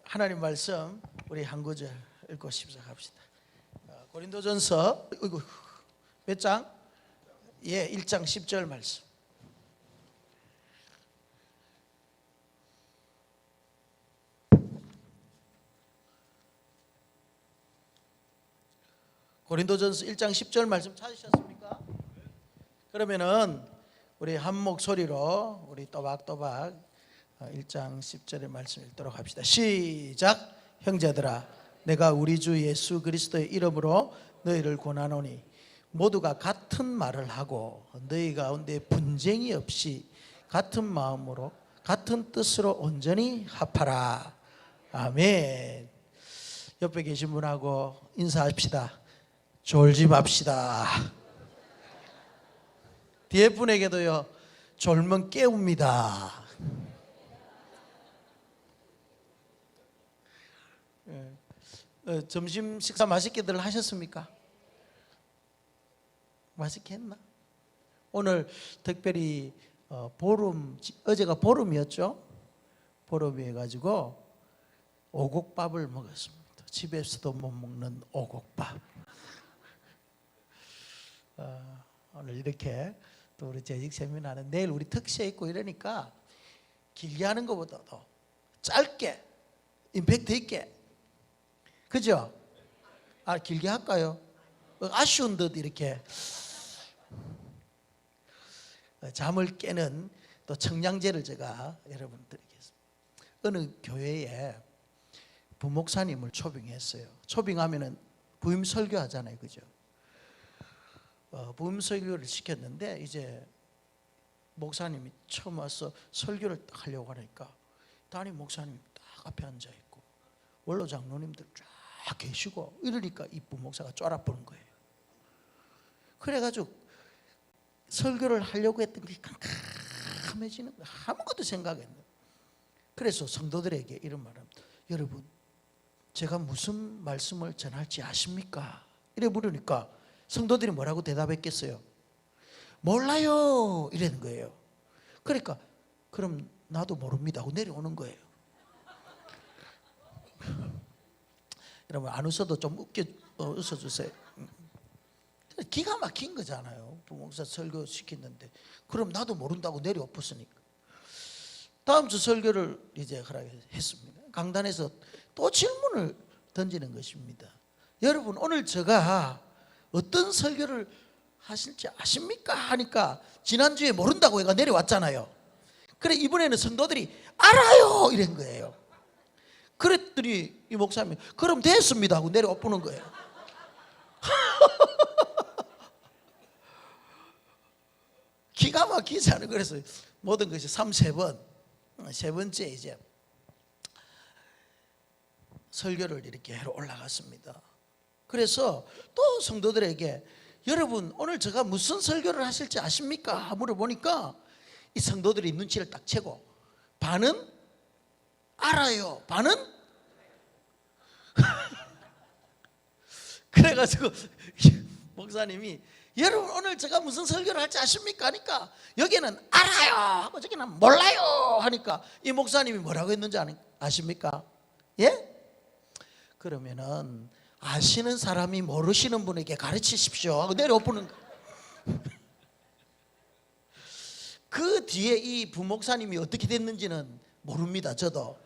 하나님 말씀 우리 한 구절 읽고 시작합시다. 고린도전서 몇 장? 1장 10절 말씀. 고린도전서 1장 10절 말씀 찾으셨습니까? 그러면은 우리 한 목소리로 우리 또박또박 1장 10절의 말씀 읽도록 합시다. 시작. 형제들아, 내가 우리 주 예수 그리스도의 이름으로 너희를 권하노니 모두가 같은 말을 하고 너희 가운데 분쟁이 없이 같은 마음으로 같은 뜻으로 온전히 합하라. 아멘. 옆에 계신 분하고 인사합시다. 졸지 맙시다. 뒤에 분에게도요, 졸면 깨웁니다. 점심 식사 맛있게들 하셨습니까? 맛있게 했나? 오늘 특별히 어제가 보름이었죠? 보름이 해가지고 오곡밥을 먹었습니다. 집에서도 못 먹는 오곡밥. 오늘 이렇게 또 우리 재직 세미나는 내일 우리 특세 있고 이러니까 길게 하는 것보다도 짧게 임팩트 있게, 그죠? 길게 할까요? 아쉬운 듯 이렇게 잠을 깨는 또 청량제를 제가 여러분 드리겠습니다. 어느 교회에 부목사님을 초빙했어요. 초빙하면은 부임 설교하잖아요, 그죠? 부임 설교를 시켰는데 이제 목사님이 처음 와서 설교를 딱 하려고 하니까 담임 목사님이 딱 앞에 앉아 있고 원로 장로님들 쫙 계시고 이러니까 이 부목사가 쫄아보는 거예요. 그래가지고 설교를 하려고 했던 게 캄캄해지는 거예요. 아무것도 생각 안 해요. 그래서 성도들에게 이런 말을 합니다. 여러분, 제가 무슨 말씀을 전할지 아십니까? 이래 물으니까 성도들이 뭐라고 대답했겠어요? 몰라요 이러는 거예요. 그러니까 그럼 나도 모릅니다 하고 내려오는 거예요. 여러분, 안 웃어도 좀 웃어주세요. 기가 막힌 거잖아요. 부목사 설교 시켰는데 그럼 나도 모른다고 내려엎었으니까. 다음 주 설교를 이제 했습니다. 강단에서 또 질문을 던지는 것입니다. 여러분, 오늘 제가 어떤 설교를 하실지 아십니까? 하니까 지난주에 모른다고 얘가 내려왔잖아요. 그래 이번에는 성도들이 알아요 이런 거예요. 그랬더니 이 목사님이 그럼 됐습니다 하고 내려엎는 거예요. 기가 막히지 않아요. 그래서 모든 것이 세 번째 이제 설교를 이렇게 하러 올라갔습니다. 그래서 또 성도들에게 여러분, 오늘 제가 무슨 설교를 하실지 아십니까? 물어보니까 이 성도들이 눈치를 딱 채고 반은 알아요, 반은 그래가지고 목사님이 여러분, 오늘 제가 무슨 설교를 할지 아십니까? 하니까 여기는 알아요 하고 저기는 몰라요 하니까 이 목사님이 뭐라고 했는지 아십니까? 예? 그러면은 아시는 사람이 모르시는 분에게 가르치십시오 하고 내려오는 거예요. 그 뒤에 이 부목사님이 어떻게 됐는지는 모릅니다. 저도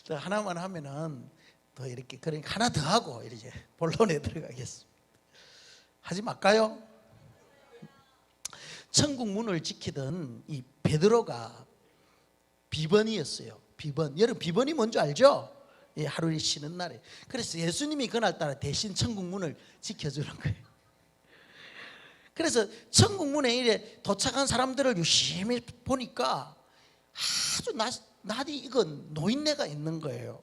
하나만 하면은 더 이렇게, 그러니까 하나 더 하고 이제 본론에 들어가겠습니다. 하지 말까요? 천국 문을 지키던 이 베드로가 비번이었어요. 비번. 여러분, 비번이 뭔지 알죠? 하루에 쉬는 날에. 그래서 예수님이 그날따라 대신 천국 문을 지켜주는 거예요. 그래서 천국 문에 이래 도착한 사람들을 유심히 보니까 아주 낯이 익은 노인네가 있는 거예요.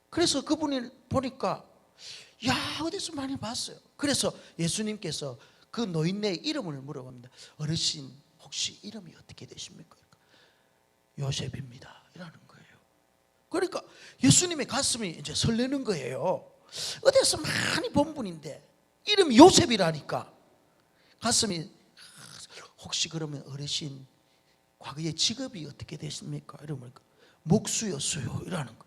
그래서 그분을 보니까 야, 어디서 많이 봤어요. 그래서 예수님께서 그 노인네의 이름을 물어봅니다. 어르신, 혹시 이름이 어떻게 되십니까? 요셉입니다 이라는 거예요. 그러니까 예수님의 가슴이 이제 설레는 거예요. 어디서 많이 본 분인데 이름이 요셉이라니까 가슴이, 혹시 그러면 어르신 과거에 직업이 어떻게 되십니까? 이러면 목수였어요 이라는 거.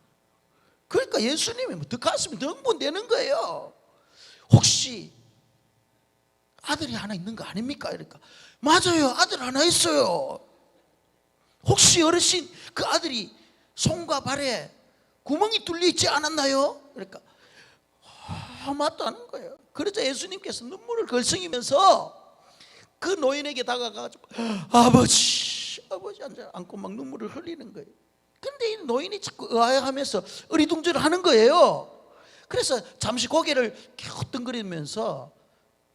그러니까 예수님이 뭐 가슴이 흥분되는 거예요. 혹시 아들이 하나 있는 거 아닙니까? 이러니까 맞아요, 아들 하나 있어요. 혹시 어르신 그 아들이 손과 발에 구멍이 뚫려 있지 않았나요? 그러니까 맞다는 거예요. 그래서 예수님께서 눈물을 걸성이면서 그 노인에게 다가가가지고 아버지 안고 막 눈물을 흘리는 거예요. 근데 이 노인이 자꾸 의아해하면서 어리둥절을 하는 거예요. 그래서 잠시 고개를 갸우뚱거리면서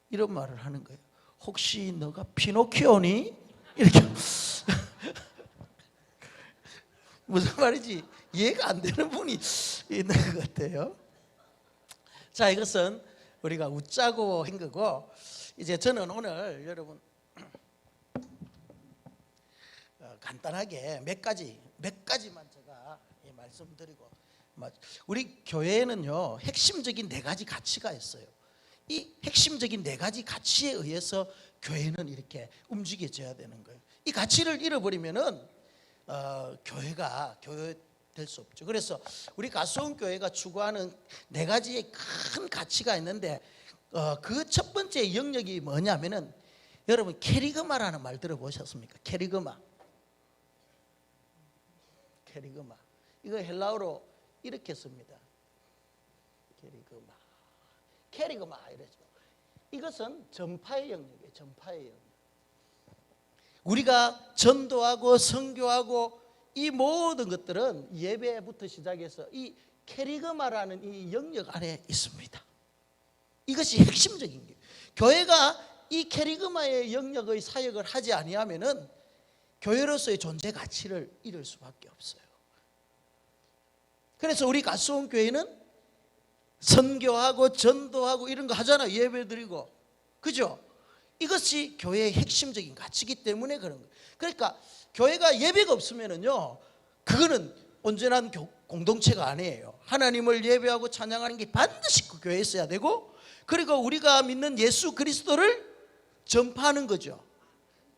이런 말을 하는 거예요. 혹시 너가 피노키오니? 이렇게 무슨 말인지 이해가 안 되는 분이 있는 것 같아요. 자, 이것은 우리가 웃자고 한 거고, 이제 저는 오늘 여러분 간단하게 몇 가지만 제가 말씀드리고, 우리 교회에는요 핵심적인 4가지 가치가 있어요. 이 핵심적인 4가지 가치에 의해서 교회는 이렇게 움직여져야 되는 거예요. 이 가치를 잃어버리면은 교회가 교회 될 수 없죠. 그래서 우리 가수원 교회가 추구하는 4가지의 큰 가치가 있는데, 그 첫 번째 영역이 뭐냐면은, 여러분 캐리그마라는 말 들어보셨습니까? 캐리그마. 이거 헬라어로 이렇게 씁니다. 캐리그마 이러죠. 이것은 전파의 영역이에요. 전파의 영역. 우리가 전도하고 선교하고 이 모든 것들은 예배부터 시작해서 이 캐리그마라는 이 영역 안에 있습니다. 이것이 핵심적인 거예요. 교회가 이 캐리그마의 영역의 사역을 하지 아니하면은 교회로서의 존재 가치를 잃을 수밖에 없어요. 그래서 우리 가수원 교회는 선교하고 전도하고 이런 거 하잖아요. 예배드리고, 그죠? 이것이 교회의 핵심적인 가치이기 때문에 그런 거예요. 그러니까 교회가 예배가 없으면은요, 그거는 온전한 공동체가 아니에요. 하나님을 예배하고 찬양하는 게 반드시 그 교회에 있어야 되고, 그리고 우리가 믿는 예수 그리스도를 전파하는 거죠.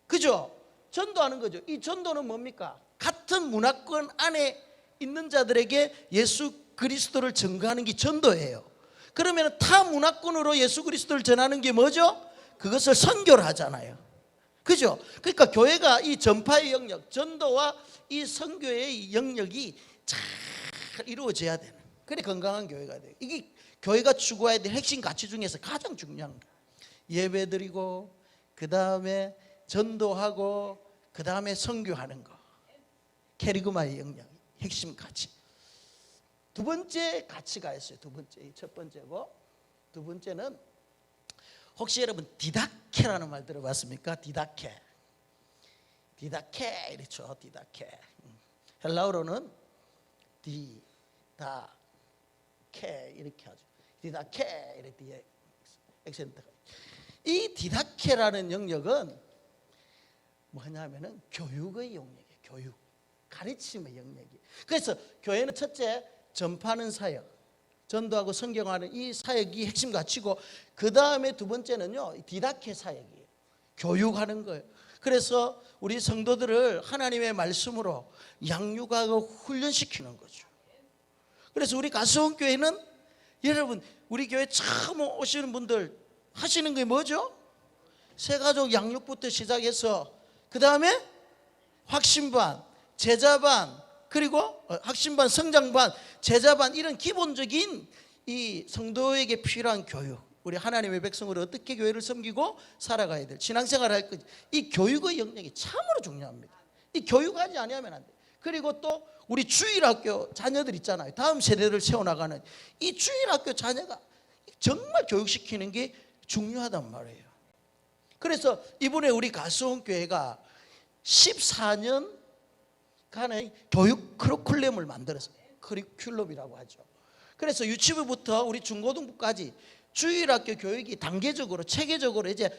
그죠? 전도하는 거죠. 이 전도는 뭡니까? 같은 문화권 안에 있는 자들에게 예수 그리스도를 전가하는 게 전도예요. 그러면 타 문화권으로 예수 그리스도를 전하는 게 뭐죠? 그것을 선교를 하잖아요. 그죠? 그러니까 교회가 이 전파의 영역, 전도와 이 선교의 영역이 잘 이루어져야 되는, 그래 건강한 교회가 돼요. 이게 교회가 추구해야 될 핵심 가치 중에서 가장 중요한 거예요. 예배드리고, 그 다음에 전도하고, 그 다음에 선교하는 거. 캐리그마의 영역, 핵심 가치. 두 번째 가치가 있어요. 두 번째, 첫 번째고, 두 번째는 혹시 여러분 디다케라는 말 들어봤습니까? 디다케 이렇죠. 디다케. 헬라어로는 디다케 이렇게 하죠. 디다케 이렇게 액센트가. 이 디다케라는 영역은 뭐냐면은 교육의 영역이에요. 교육, 가르침의 영역이에요. 그래서 교회는 첫째 전파하는 사역, 전도하고 성경하는 이 사역이 핵심 가치고, 그 다음에 두 번째는요 디다케 사역이에요. 교육하는 거예요. 그래서 우리 성도들을 하나님의 말씀으로 양육하고 훈련시키는 거죠. 그래서 우리 가수원 교회는 여러분 우리 교회 처음 오시는 분들 하시는 게 뭐죠? 새가족 양육부터 시작해서 그 다음에 확신반, 제자반, 그리고 학신반, 성장반, 제자반, 이런 기본적인 이 성도에게 필요한 교육, 우리 하나님의 백성으로 어떻게 교회를 섬기고 살아가야 될 신앙생활을 할 것, 이 교육의 영역이 참으로 중요합니다. 이 교육하지 아니하면 안 돼. 그리고 또 우리 주일학교 자녀들 있잖아요. 다음 세대를 세워나가는 이 주일학교 자녀가 정말 교육시키는 게 중요하단 말이에요. 그래서 이번에 우리 가수원 교회가 14년 간의 교육 커리큘럼을 만들었어요. 커리큘럼이라고 하죠. 그래서 유치부부터 우리 중고등부까지 주일학교 교육이 단계적으로 체계적으로 이제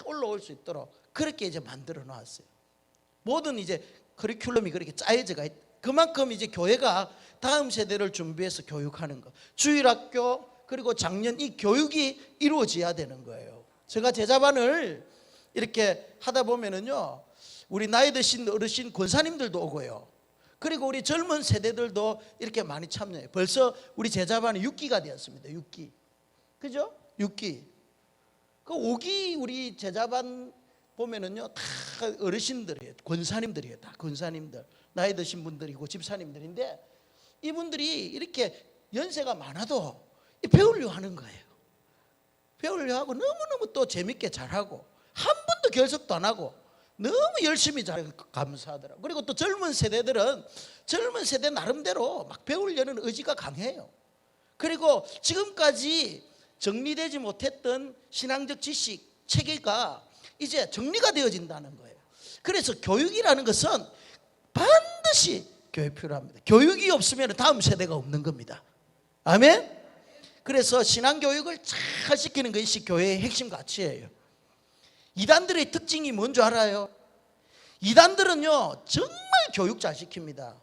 올라올 수 있도록 그렇게 이제 만들어 놨어요. 모든 이제 커리큘럼이 그렇게 짜여져가 있. 그만큼 이제 교회가 다음 세대를 준비해서 교육하는 거. 주일학교 그리고 작년 이 교육이 이루어져야 되는 거예요. 제가 제자반을 이렇게 하다 보면은요, 우리 나이 드신 어르신 권사님들도 오고요. 그리고 우리 젊은 세대들도 이렇게 많이 참여해요. 벌써 우리 제자반이 6기가 되었습니다. 6기. 그죠? 6기. 그 5기 우리 제자반 보면은요, 다 어르신들이에요. 권사님들이에요. 다 권사님들. 나이 드신 분들이고 집사님들인데, 이분들이 이렇게 연세가 많아도 배우려고 하는 거예요. 배우려고 하고 너무너무 또 재밌게 잘하고, 한 번도 결석도 안 하고 너무 열심히 잘하고 감사하더라고요. 그리고 또 젊은 세대들은 젊은 세대 나름대로 막 배우려는 의지가 강해요. 그리고 지금까지 정리되지 못했던 신앙적 지식, 체계가 이제 정리가 되어진다는 거예요. 그래서 교육이라는 것은 반드시 교육이 필요합니다. 교육이 없으면 다음 세대가 없는 겁니다. 아멘? 그래서 신앙교육을 잘 시키는 것이 교회의 핵심 가치예요. 이단들의 특징이 뭔지 알아요? 이단들은요, 정말 교육 잘 시킵니다.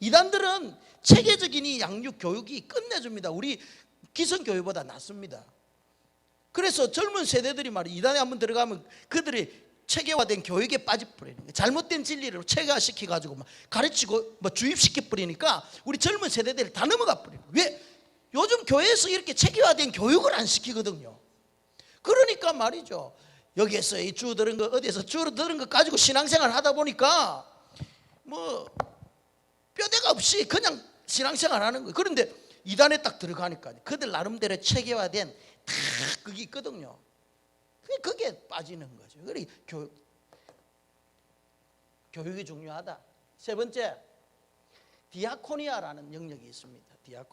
이단들은 체계적인 이 양육 교육이 끝내줍니다. 우리 기성교회보다 낫습니다. 그래서 젊은 세대들이 말이에요, 이단에 한번 들어가면 그들이 체계화된 교육에 빠져버리는 거예요. 잘못된 진리를 체계화시켜가지고 막 가르치고 뭐 주입시켜버리니까 우리 젊은 세대들이 다 넘어가 버려요. 왜? 요즘 교회에서 이렇게 체계화된 교육을 안 시키거든요. 그러니까 말이죠, 여기에서 이 주 들은 거, 어디에서 주 들은 거 가지고 신앙생활 하다 보니까 뭐 뼈대가 없이 그냥 신앙생활 하는 거예요. 그런데 이단에 딱 들어가니까 그들 나름대로 체계화된 다 그게 있거든요. 그게 빠지는 거죠. 그러니까 교육이 중요하다. 세 번째, 디아코니아라는 영역이 있습니다.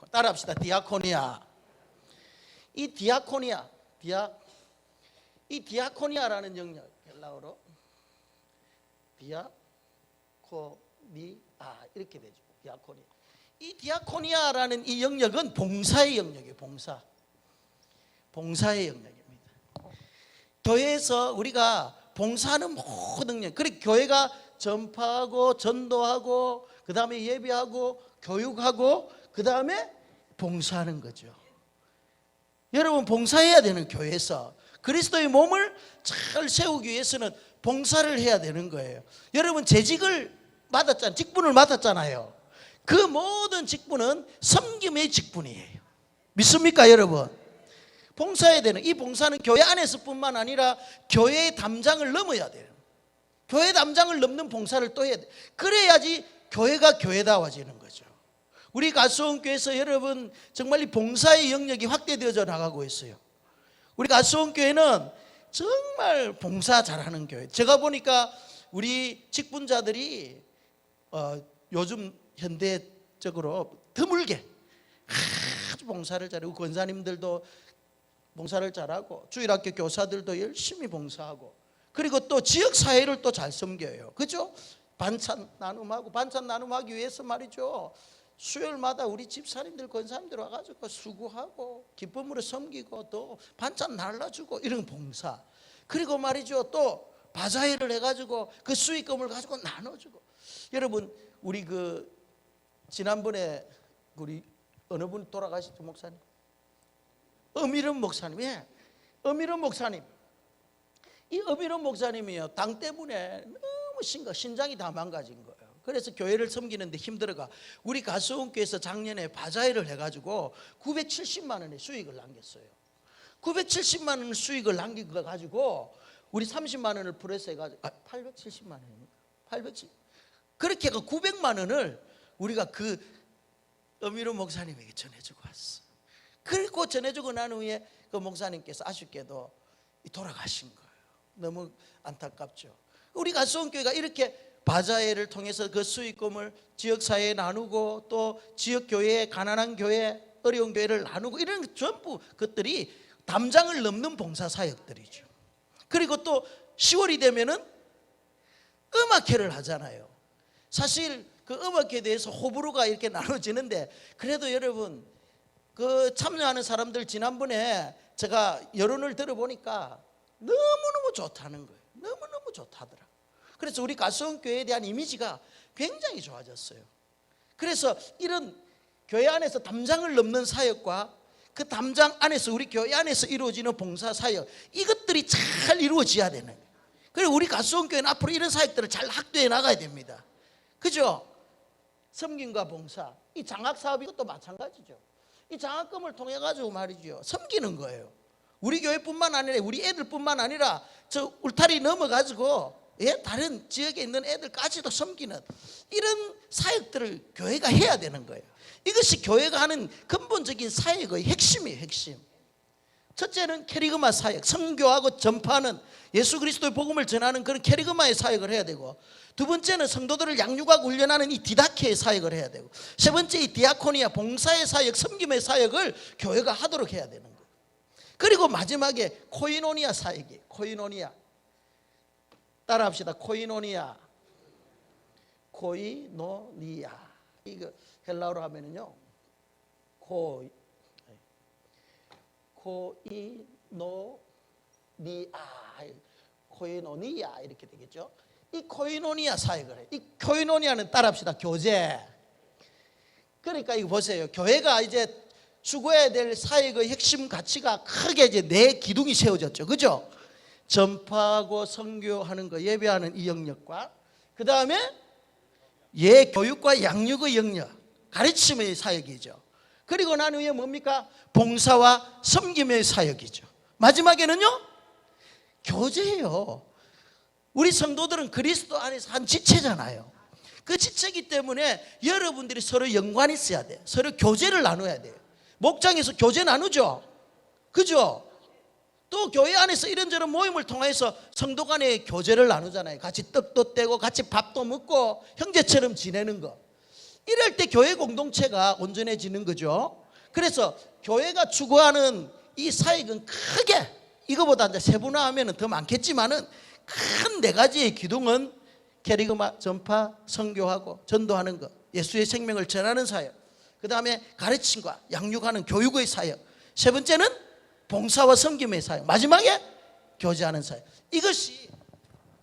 따라합시다. 디아코니아. 이 디아코니아라는 영역, 헬라어로 디아코니아 이렇게 되죠. 디아코니아. 이 디아코니아라는 이 영역은 봉사의 영역이에요. 봉사의 영역입니다. 교회에서 우리가 봉사하는 모든 영, 그리고 교회가 전파하고 전도하고 그 다음에 예배하고 교육하고 그 다음에 봉사하는 거죠. 여러분, 봉사해야 되는 교회에서 그리스도의 몸을 잘 세우기 위해서는 봉사를 해야 되는 거예요. 여러분, 재직을 맡았잖아요. 직분을 맡았잖아요. 그 모든 직분은 섬김의 직분이에요. 믿습니까, 여러분? 봉사해야 되는, 이 봉사는 교회 안에서 뿐만 아니라 교회의 담장을 넘어야 돼요. 교회 담장을 넘는 봉사를 또 해야 돼. 그래야지 교회가 교회다워지는 거죠. 우리 가수원교회에서 여러분 정말 이 봉사의 영역이 확대되어져 나가고 있어요. 우리 가수원교회는 정말 봉사 잘하는 교회. 제가 보니까 우리 직분자들이 요즘 현대적으로 드물게 아주 봉사를 잘하고, 권사님들도 봉사를 잘하고, 주일학교 교사들도 열심히 봉사하고, 그리고 또 지역사회를 또 잘 섬겨요. 그죠? 반찬 나눔하기 위해서 말이죠, 수요일마다 우리 집사님들 권사님들 와가지고 수고하고 기쁨으로 섬기고 또 반찬 날라주고 이런 봉사. 그리고 말이죠, 또 바자회를 해가지고 그 수익금을 가지고 나눠주고. 여러분, 우리 그 지난번에 우리 어느 분 돌아가셨죠, 목사님? 엄일원 목사님. 예, 엄일원 목사님. 이 엄일원 목사님이요, 당 때문에 너무 신장이 다 망가진 거예요. 그래서 교회를 섬기는데 힘들어가 우리 가수원교회에서 작년에 바자회를 해가지고 970만 원의 수익을 남겼어요. 970만 원 수익을 남긴 거 가지고 우리 30만 원을 플러스 해가지고 870만 원입니까? 870. 그렇게 해서 900만 원을 우리가 그 엄일원 목사님에게 전해주고 왔어. 그리고 전해주고 난 후에 그 목사님께서 아쉽게도 돌아가신 거예요. 너무 안타깝죠. 우리 가수원교회가 이렇게 바자회를 통해서 그 수익금을 지역사회에 나누고, 또 지역교회, 가난한 교회, 어려운 교회를 나누고, 이런 전부 것들이 담장을 넘는 봉사사역들이죠. 그리고 또 10월이 되면은 음악회를 하잖아요. 사실 그 음악회에 대해서 호불호가 이렇게 나눠지는데, 그래도 여러분 그 참여하는 사람들 지난번에 제가 여론을 들어보니까 너무너무 좋다는 거예요. 너무너무 좋다더라. 그래서 우리 가수원교회에 대한 이미지가 굉장히 좋아졌어요. 그래서 이런 교회 안에서 담장을 넘는 사역과 그 담장 안에서 우리 교회 안에서 이루어지는 봉사 사역, 이것들이 잘 이루어져야 되는 거예요. 그리고 우리 가수원교회는 앞으로 이런 사역들을 잘 확대해 나가야 됩니다. 그죠? 섬김과 봉사, 이 장학사업 이것도 마찬가지죠. 이 장학금을 통해 가지고 말이죠, 섬기는 거예요. 우리 교회뿐만 아니라 우리 애들뿐만 아니라 저 울타리 넘어가지고 다른 지역에 있는 애들까지도 섬기는 이런 사역들을 교회가 해야 되는 거예요. 이것이 교회가 하는 근본적인 사역의 핵심이에요. 핵심. 첫째는 캐리그마 사역, 선교하고 전파하는 예수 그리스도의 복음을 전하는 그런 캐리그마의 사역을 해야 되고, 두 번째는 성도들을 양육하고 훈련하는 이 디다케의 사역을 해야 되고, 세 번째 이 디아코니아 봉사의 사역, 섬김의 사역을 교회가 하도록 해야 되는 거예요. 그리고 마지막에 코이노니아 사역이에요. 코이노니아. 따라합시다. 코이노니아. 코이노니아. 이거 헬라어로 하면은요, 코이노니아 이렇게 되겠죠. 이 코이노니아 사역을 해요. 이 코이노니아는 따라합시다. 교제. 그러니까 이거 보세요. 교회가 이제 추구해야 될 사역의 핵심 가치가 크게 이제 네 기둥이 세워졌죠. 그죠? 전파하고 선교하는 거, 예배하는 이 영역과, 그 다음에 교육과 양육의 영역, 가르침의 사역이죠. 그리고 난 후에 뭡니까? 봉사와 섬김의 사역이죠. 마지막에는요, 교제예요. 우리 성도들은 그리스도 안에서 한 지체잖아요. 그 지체이기 때문에 여러분들이 서로 연관이 있어야 돼요. 서로 교제를 나눠야 돼요. 목장에서 교제 나누죠. 그죠? 또 교회 안에서 이런저런 모임을 통해서 성도 간의 교제를 나누잖아요. 같이 떡도 떼고 같이 밥도 먹고 형제처럼 지내는 거. 이럴 때 교회 공동체가 온전해지는 거죠. 그래서 교회가 추구하는 이 사역은 크게, 이거보다 이제 세분화하면 더 많겠지만은 큰 네 가지의 기둥은 캐리그마, 전파, 선교하고 전도하는 것, 예수의 생명을 전하는 사역, 그 다음에 가르침과 양육하는 교육의 사역, 세 번째는 봉사와 섬김의 사역, 마지막에 교제하는 사역. 이것이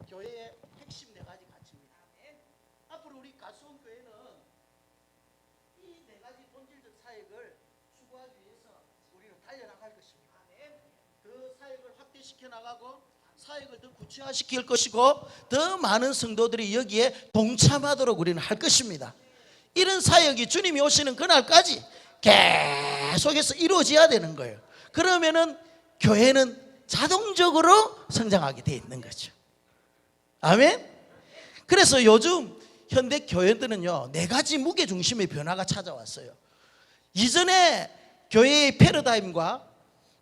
교회의 핵심 네 가지 가치입니다. 앞으로 우리 가수원교회는 이 네 가지 본질적 사역을 추구하기 위해서 우리는 달려나갈 것입니다. 그 사역을 확대시켜 나가고 사역을 더 구체화시킬 것이고, 더 많은 성도들이 여기에 동참하도록 우리는 할 것입니다. 이런 사역이 주님이 오시는 그날까지 계속해서 이루어져야 되는 거예요. 그러면은 교회는 자동적으로 성장하게 돼 있는 거죠. 아멘. 그래서 요즘 현대 교회들은요, 네 가지 무게 중심의 변화가 찾아왔어요. 이전에 교회의 패러다임과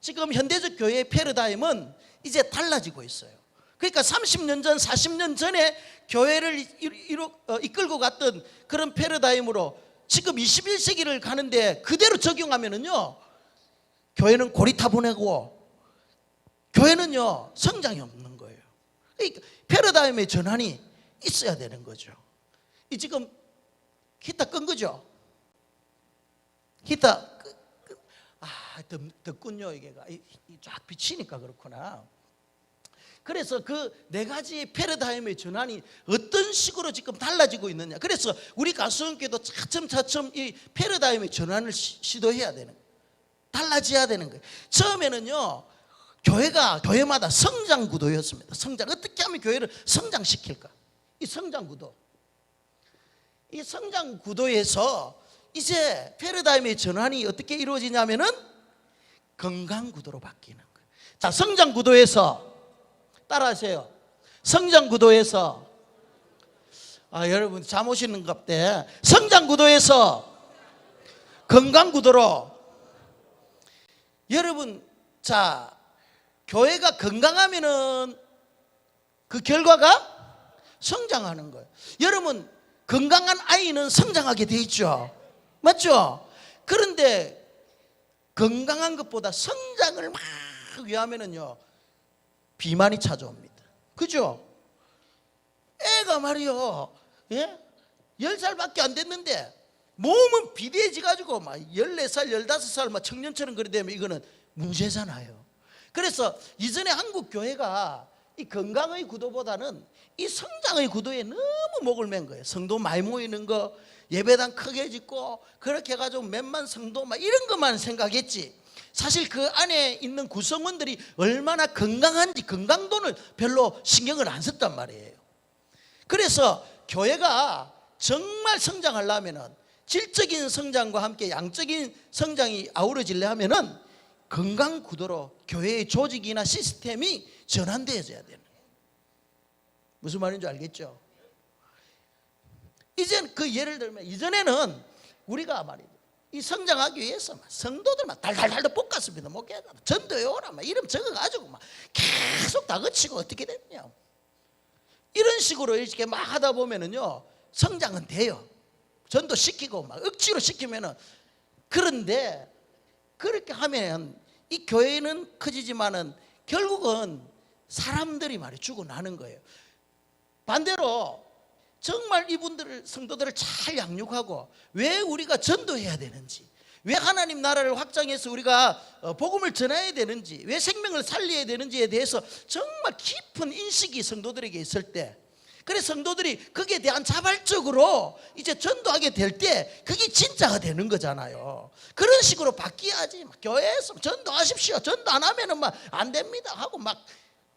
지금 현대적 교회의 패러다임은 이제 달라지고 있어요. 그러니까 30년 전, 40년 전에 교회를 이끌고 갔던 그런 패러다임으로 지금 21세기를 가는데 그대로 적용하면은요, 교회는 고리타분하고 교회는요, 성장이 없는 거예요. 그러니까 패러다임의 전환이 있어야 되는 거죠. 이 지금 기타 끈 거죠? 기타 덥군요. 이게 쫙 비치니까 그렇구나. 그래서 그 네 가지 패러다임의 전환이 어떤 식으로 지금 달라지고 있느냐. 그래서 우리 가수원교회도 차츰차츰 이 패러다임의 전환을 시도해야 되는 거예요. 달라져야 되는 거예요. 처음에는요, 교회마다 성장 구도였습니다. 어떻게 하면 교회를 성장시킬까? 이 성장 구도. 이 성장 구도에서 이제 패러다임의 전환이 어떻게 이루어지냐면은 건강 구도로 바뀌는 거예요. 자, 성장 구도에서 따라하세요. 성장 구도에서, 여러분 잠 오시는 것 같아. 성장 구도에서 건강 구도로. 여러분, 자, 교회가 건강하면은 그 결과가 성장하는 거예요. 여러분, 건강한 아이는 성장하게 돼 있죠. 맞죠? 그런데 건강한 것보다 성장을 막 위하면은요, 비만이 찾아옵니다. 그죠? 애가 말이요, 10살밖에 안 됐는데 몸은 비대해지가지고 막 14살, 15살 막 청년처럼 그래 되면 이거는 문제잖아요. 그래서 이전에 한국 교회가 이 건강의 구도보다는 이 성장의 구도에 너무 목을 맨 거예요. 성도 많이 모이는 거, 예배당 크게 짓고 그렇게 해가지고 몇만 성도 막 이런 것만 생각했지, 사실 그 안에 있는 구성원들이 얼마나 건강한지 건강도는 별로 신경을 안 썼단 말이에요. 그래서 교회가 정말 성장하려면 질적인 성장과 함께 양적인 성장이 아우러지려 하면은 건강 구도로 교회의 조직이나 시스템이 전환되어져야 되는 거예요. 무슨 말인지 알겠죠? 이젠 그 예를 들면 이전에는 우리가 말이죠, 이 성장하기 위해서 막 성도들 막 달달달도 볶았습니다. 목회자 전도에 오라 막 이름 적어가지고 막 계속 다그치고 어떻게 됐냐, 이런 식으로 이렇게 막 하다 보면은요 성장은 돼요. 전도 시키고 막 억지로 시키면은. 그런데 그렇게 하면 이 교회는 커지지만은 결국은 사람들이 말이 죽어나는 거예요. 반대로 정말 이분들을, 성도들을 잘 양육하고 왜 우리가 전도해야 되는지, 왜 하나님 나라를 확장해서 우리가 복음을 전해야 되는지, 왜 생명을 살려야 되는지에 대해서 정말 깊은 인식이 성도들에게 있을 때, 그래서 성도들이 거기에 대한 자발적으로 이제 전도하게 될 때 그게 진짜가 되는 거잖아요. 그런 식으로 바뀌어야지. 교회에서 전도하십시오, 전도 안 하면은 막 안 됩니다 하고 막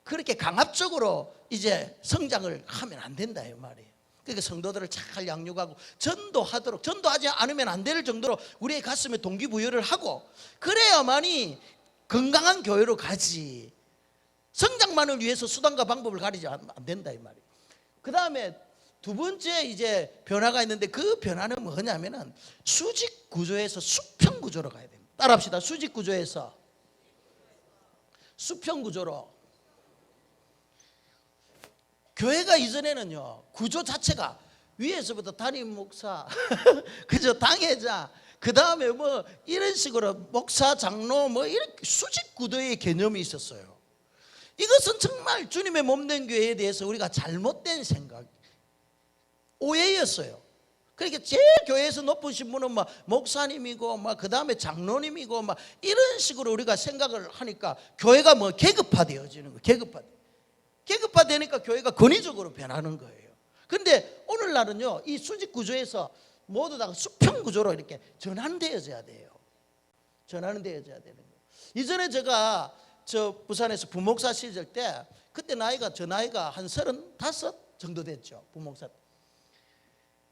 그렇게 강압적으로 이제 성장을 하면 안 된다 이 말이에요. 그러니까 성도들을 잘 양육하고 전도하도록, 전도하지 않으면 안 될 정도로 우리의 가슴에 동기부여를 하고, 그래야만이 건강한 교회로 가지. 성장만을 위해서 수단과 방법을 가리지 안 된다 이 말이에요. 그 다음에 두 번째 이제 변화가 있는데, 그 변화는 뭐냐면은 수직 구조에서 수평 구조로 가야 됩니다. 따라합시다. 수직 구조에서 수평 구조로. 교회가 이전에는요 구조 자체가 위에서부터 담임 목사 그죠, 당회자, 그 다음에 뭐 이런 식으로 목사, 장로 뭐 이렇게 수직 구도의 개념이 있었어요. 이것은 정말 주님의 몸된 교회에 대해서 우리가 잘못된 생각, 오해였어요. 그러니까 제 교회에서 높으신 분은 막 목사님이고 막 그 다음에 장로님이고 막 이런 식으로 우리가 생각을 하니까 교회가 뭐 계급화되어지는 거예요. 계급화되니까 교회가 권위적으로 변하는 거예요. 그런데 오늘날은요 이 수직 구조에서 모두 다 수평 구조로 이렇게 전환되어져야 돼요. 전환되어져야 되는 거예요. 이전에 제가 저 부산에서 부목사 시절 때, 그때 저 나이가 한 35 정도 됐죠. 부목사.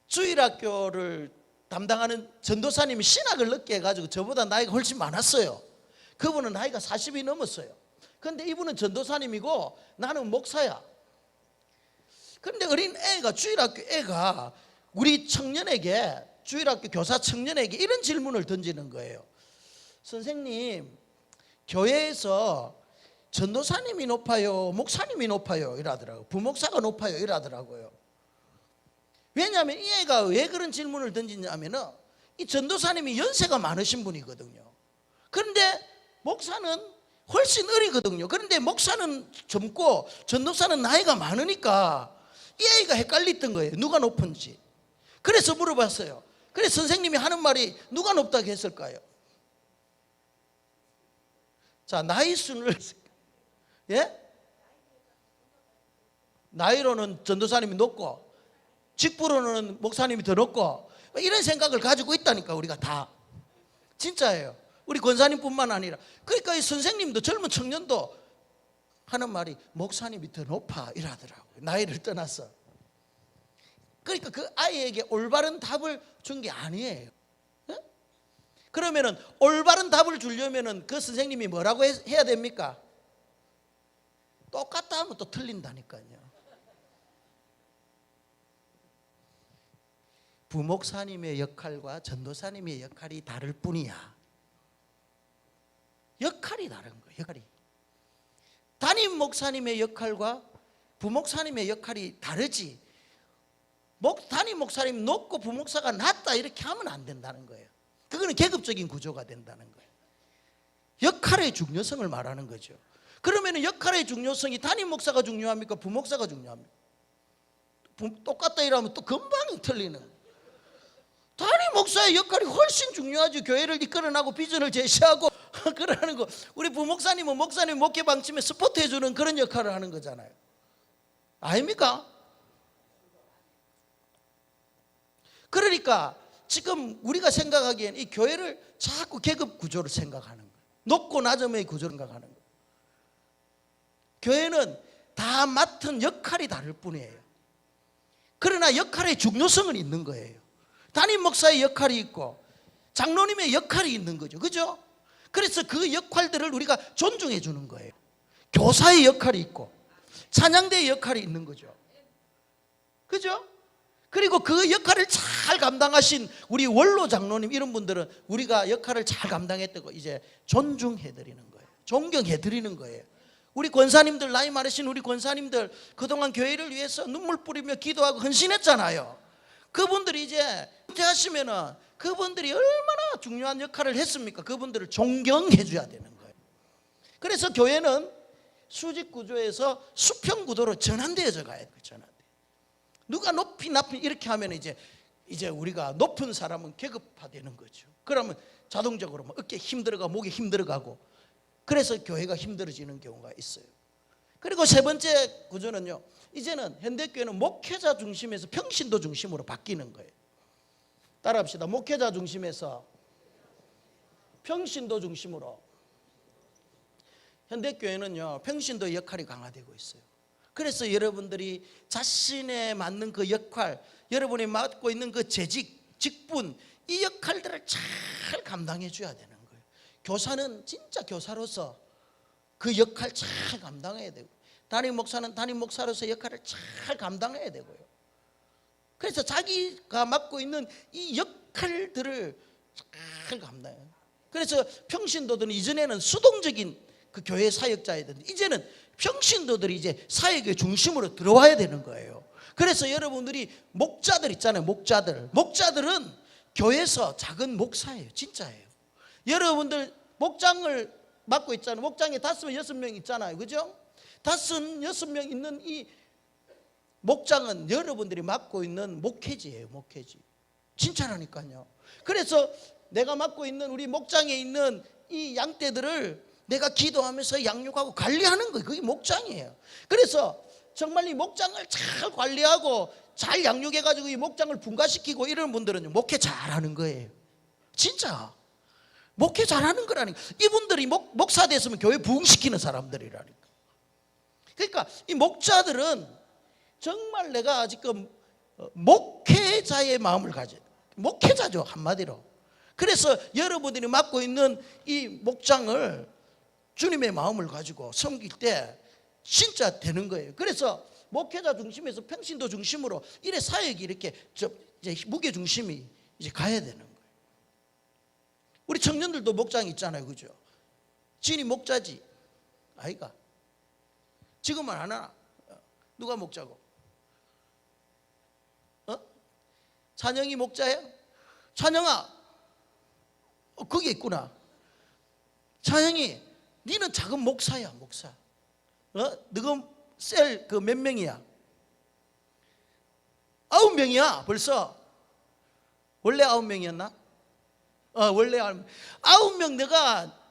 주일학교를 담당하는 전도사님이 신학을 늦게 해가지고 저보다 나이가 훨씬 많았어요. 그분은 나이가 40이 넘었어요. 그런데 이분은 전도사님이고 나는 목사야. 그런데 어린 애가, 주일학교 애가 우리 청년에게, 주일학교 교사 청년에게 이런 질문을 던지는 거예요. 선생님, 교회에서 전도사님이 높아요, 목사님이 높아요 이러더라고요. 부목사가 높아요 이러더라고요. 왜냐하면 이 애가 왜 그런 질문을 던지냐면은 이 전도사님이 연세가 많으신 분이거든요. 그런데 목사는 훨씬 어리거든요. 그런데 목사는 젊고 전도사는 나이가 많으니까 이 아이가 헷갈렸던 거예요. 누가 높은지. 그래서 물어봤어요. 그래서 선생님이 하는 말이 누가 높다고 했을까요? 자, 나이 순을, 예? 나이로는 전도사님이 높고 직부로는 목사님이 더 높고 이런 생각을 가지고 있다니까. 우리가 다 진짜예요. 우리 권사님뿐만 아니라. 그러니까 이 선생님도 젊은 청년도 하는 말이 목사님이 더 높아 이러더라고요. 나이를 떠나서. 그러니까 그 아이에게 올바른 답을 준 게 아니에요. 네? 그러면은 올바른 답을 주려면은 그 선생님이 뭐라고 해야 됩니까? 똑같다 하면 또 틀린다니까요. 부목사님의 역할과 전도사님의 역할이 다를 뿐이야. 역할이 다른 거예요. 역할이. 담임 목사님의 역할과 부목사님의 역할이 다르지. 담임 목사님 높고 부목사가 낮다 이렇게 하면 안 된다는 거예요. 그거는 계급적인 구조가 된다는 거예요. 역할의 중요성을 말하는 거죠. 그러면 역할의 중요성이 담임 목사가 중요합니까? 부목사가 중요합니까? 똑같다 이러면 또 금방 틀리는 거예요. 담임 목사의 역할이 훨씬 중요하죠. 교회를 이끌어나고 비전을 제시하고 그러는 거. 우리 부목사님은 목사님 목회 방침에 스포트 해주는 그런 역할을 하는 거잖아요. 아닙니까? 그러니까 지금 우리가 생각하기엔 이 교회를 자꾸 계급 구조를 생각하는 거예요. 높고 낮음의 구조를 생각하는 거예요. 교회는 다 맡은 역할이 다를 뿐이에요. 그러나 역할의 중요성은 있는 거예요. 담임 목사의 역할이 있고 장로님의 역할이 있는 거죠. 그죠? 그래서 그 역할들을 우리가 존중해 주는 거예요. 교사의 역할이 있고 찬양대의 역할이 있는 거죠. 그죠? 그리고 그 역할을 잘 감당하신 우리 원로 장로님 이런 분들은 우리가 역할을 잘 감당했다고 이제 존중해 드리는 거예요. 존경해 드리는 거예요. 우리 권사님들, 나이 많으신 우리 권사님들 그동안 교회를 위해서 눈물 뿌리며 기도하고 헌신했잖아요. 그분들이 이제 은퇴하시면은 그분들이 얼마나 중요한 역할을 했습니까? 그분들을 존경해 줘야 되는 거예요. 그래서 교회는 수직 구조에서 수평 구도로 전환되어져 가야 돼요. 전환돼. 누가 높이 이렇게 하면 이제 우리가 높은 사람은 계급화되는 거죠. 그러면 자동적으로 어깨 힘들어가 목에 힘들어가고 그래서 교회가 힘들어지는 경우가 있어요. 그리고 세 번째 구조는요. 이제는 현대교회는 목회자 중심에서 평신도 중심으로 바뀌는 거예요. 따라합시다. 목회자 중심에서 평신도 중심으로. 현대교회는요 평신도의 역할이 강화되고 있어요. 그래서 여러분들이 자신에 맞는 그 역할, 여러분이 맡고 있는 그 재직, 직분, 이 역할들을 잘 감당해 줘야 되는 거예요. 교사는 진짜 교사로서 그 역할 잘 감당해야 되고, 담임 목사는 담임 목사로서 역할을 잘 감당해야 되고요. 그래서 자기가 맡고 있는 이 역할들을 잘 감당해요. 그래서 평신도들은 이전에는 수동적인 그 교회 사역자였는데 이제는 평신도들이 이제 사역의 중심으로 들어와야 되는 거예요. 그래서 여러분들이 목자들 있잖아요. 목자들은 교회에서 작은 목사예요. 진짜예요. 여러분들 목장을 맡고 있잖아요. 목장에 5명, 6명 있잖아요. 그죠? 5, 6명 있는 이 목장은 여러분들이 맡고 있는 목회지예요. 목회지. 진짜라니까요. 그래서 내가 맡고 있는 우리 목장에 있는 이 양떼들을 내가 기도하면서 양육하고 관리하는 거예요. 그게 목장이에요. 그래서 정말 이 목장을 잘 관리하고 잘 양육해가지고 이 목장을 분가시키고 이런 분들은 목회 잘하는 거예요. 진짜 목회 잘하는 거라니까. 이분들이 목사 됐으면 교회 부흥시키는 사람들이라니까. 그러니까 이 목자들은 정말 내가 지금 목회자의 마음을 가져요. 목회자죠, 한마디로. 그래서 여러분들이 맡고 있는 이 목장을 주님의 마음을 가지고 섬길 때 진짜 되는 거예요. 그래서 목회자 중심에서 평신도 중심으로 이래 사역이 이렇게 이제 무게 중심이 이제 가야 되는 거예요. 우리 청년들도 목장 있잖아요, 그죠? 진이 목자지, 아이가. 지금은 안 하나? 누가 목자고? 찬영이 목자예요? 찬영아, 거기 있구나. 찬영이, 니는 작은 목사야, 목사. 너가 셀 그 몇 명이야? 9명이야, 벌써. 원래 9명이었나? 원래 9명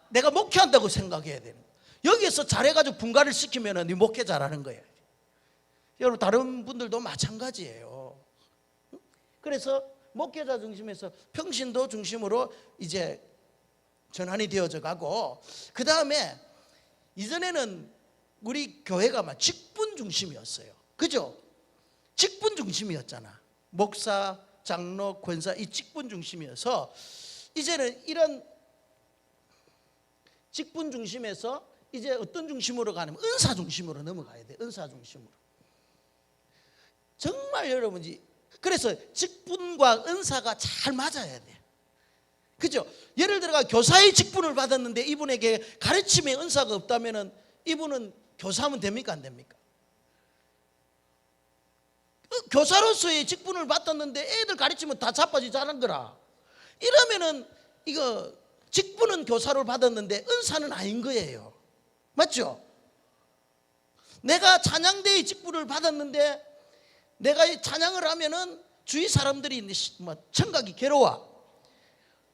내가 목회한다고 생각해야 되는 거야. 여기에서 잘해가지고 분가를 시키면 네 목회 잘하는 거야. 여러분, 다른 분들도 마찬가지예요. 그래서 목회자 중심에서 평신도 중심으로 이제 전환이 되어져 가고, 그 다음에 이전에는 우리 교회가 막 직분 중심이었어요. 그죠? 직분 중심이었잖아. 목사, 장로, 권사 이 직분 중심이어서 이제는 이런 직분 중심에서 이제 어떤 중심으로 가냐면 은사 중심으로 넘어가야 돼. 은사 중심으로. 정말 여러분이 그래서 직분과 은사가 잘 맞아야 돼. 그죠? 예를 들어 교사의 직분을 받았는데 이분에게 가르침의 은사가 없다면 이분은 교사하면 됩니까? 안 됩니까? 교사로서의 직분을 받았는데 애들 가르치면 다 자빠지 자는 거라. 이러면은 이거 직분은 교사를 받았는데 은사는 아닌 거예요. 맞죠? 내가 찬양대의 직분을 받았는데 내가 찬양을 하면은 주위 사람들이 청각이 괴로워.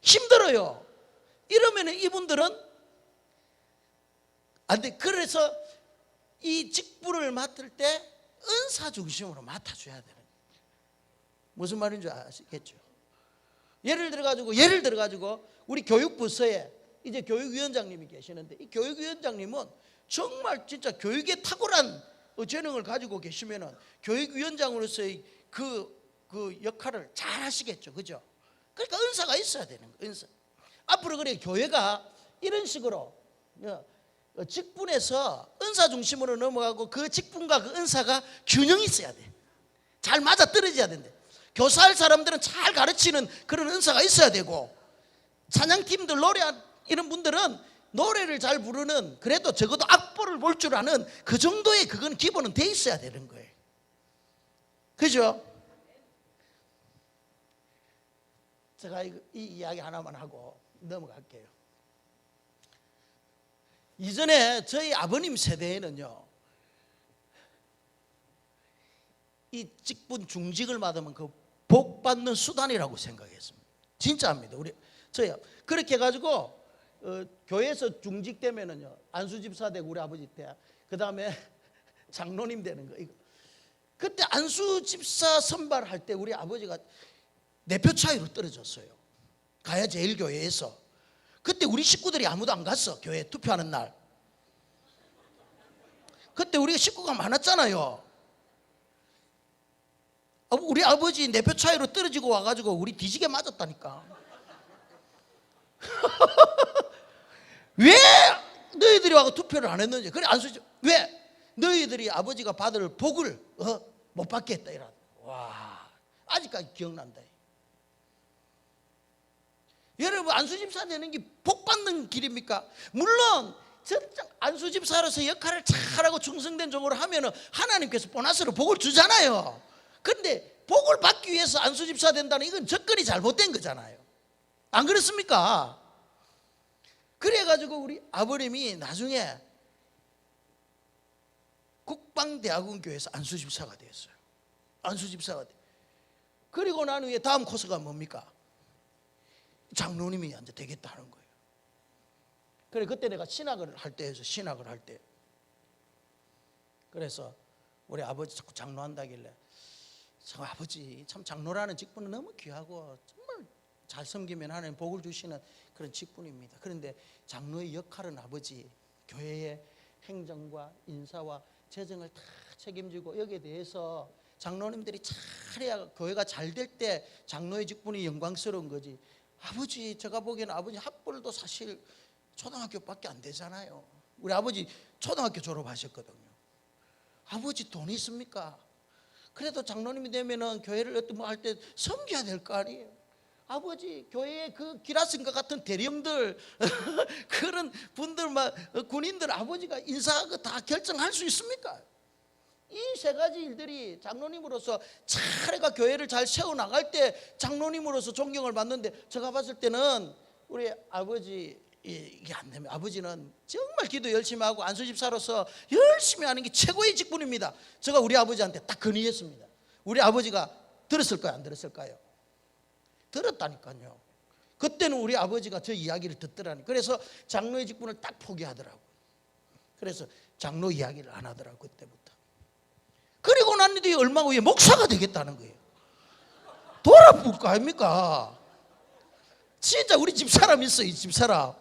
힘들어요. 이러면 이분들은 안 돼. 그래서 이 직분을 맡을 때 은사 중심으로 맡아줘야 되는 거예요. 무슨 말인지 아시겠죠? 예를 들어가지고 우리 교육부서에 이제 교육위원장님이 계시는데, 이 교육위원장님은 정말 진짜 교육에 탁월한 재능을 가지고 계시면은 교육위원장으로서의 그 역할을 잘 하시겠죠, 그죠? 그러니까 은사가 있어야 되는 거예요. 은사. 앞으로 그래 교회가 이런 식으로 직분에서 은사 중심으로 넘어가고 그 직분과 그 은사가 균형이 있어야 돼. 잘 맞아 떨어져야 된대. 교사할 사람들은 잘 가르치는 그런 은사가 있어야 되고, 찬양팀들 노래한 이런 분들은 노래를 잘 부르는, 그래도 적어도 악보를 볼 줄 아는 그 정도의 그건 기본은 돼 있어야 되는 거예요. 그죠? 제가 이 이야기 하나만 하고 넘어갈게요. 이전에 저희 아버님 세대에는요, 이 직분 중직을 받으면 그 복 받는 수단이라고 생각했습니다. 진짜입니다. 저희 그렇게 해가지고 교회에서 중직되면은요, 안수집사 되고 우리 아버지 때, 그 다음에 장로님 되는 거. 이거 그때 안수집사 선발할 때 우리 아버지가 4표 차이로 떨어졌어요. 가야제일교회에서. 그때 우리 식구들이 아무도 안 갔어. 교회 투표하는 날. 그때 우리 식구가 많았잖아요. 우리 아버지 4표 차이로 떨어지고 와가지고 우리 뒤지게 맞았다니까. 왜 너희들이 와서 투표를 안 했는지. 그래 안수지. 왜? 너희들이 아버지가 받을 복을 못 받게 했다. 이런. 와, 아직까지 기억난다. 여러분, 안수집사 되는 게 복 받는 길입니까? 물론 안수집사로서 역할을 잘하고 충성된 종으로 하면은 하나님께서 보너스로 복을 주잖아요. 그런데 복을 받기 위해서 안수집사 된다는 이건 접근이 잘못된 거잖아요. 안 그렇습니까? 그래가지고 우리 아버님이 나중에 국방대학원교회에서 안수집사가 됐어요. 안수집사가 돼. 그리고 난 후에 다음 코스가 뭡니까? 장로님이 이제 되겠다 하는 거예요. 그래, 그때 내가 신학을 할 때 그래서 우리 아버지 자꾸 장로한다길래, 저 아버지 참 장로라는 직분은 너무 귀하고 정말 잘 섬기면 하나님 복을 주시는 그런 직분입니다. 그런데 장로의 역할은 아버지 교회의 행정과 인사와 재정을 다 책임지고, 여기에 대해서 장로님들이 잘해야 교회가 잘 될 때 장로의 직분이 영광스러운 거지. 아버지, 제가 보기에는 아버지 학벌도 사실 초등학교밖에 안 되잖아요. 우리 아버지 초등학교 졸업하셨거든요. 아버지 돈 있습니까? 그래도 장로님이 되면은 교회를 어떤 뭐 할 때 섬겨야 될 거 아니에요. 아버지 교회의 그 기라슨과 같은 대령들 그런 분들 막 군인들 아버지가 인사하고 다 결정할 수 있습니까? 이 세 가지 일들이 장로님으로서 차례가 교회를 잘 세워나갈 때 장로님으로서 존경을 받는데, 제가 봤을 때는 우리 아버지 이게 안 되면, 아버지는 정말 기도 열심히 하고 안수집사로서 열심히 하는 게 최고의 직분입니다. 제가 우리 아버지한테 딱 건의했습니다. 우리 아버지가 들었을까요, 안 들었을까요? 들었다니까요. 그때는 우리 아버지가 저 이야기를 듣더라니. 그래서 장로의 직분을 딱 포기하더라고. 그래서 장로 이야기를 안 하더라고, 그때부터. 그리고 난 뒤에 얼마 후에 목사가 되겠다는 거예요. 돌아볼 거 아닙니까? 진짜 우리 집사람 있어요. 이 집사람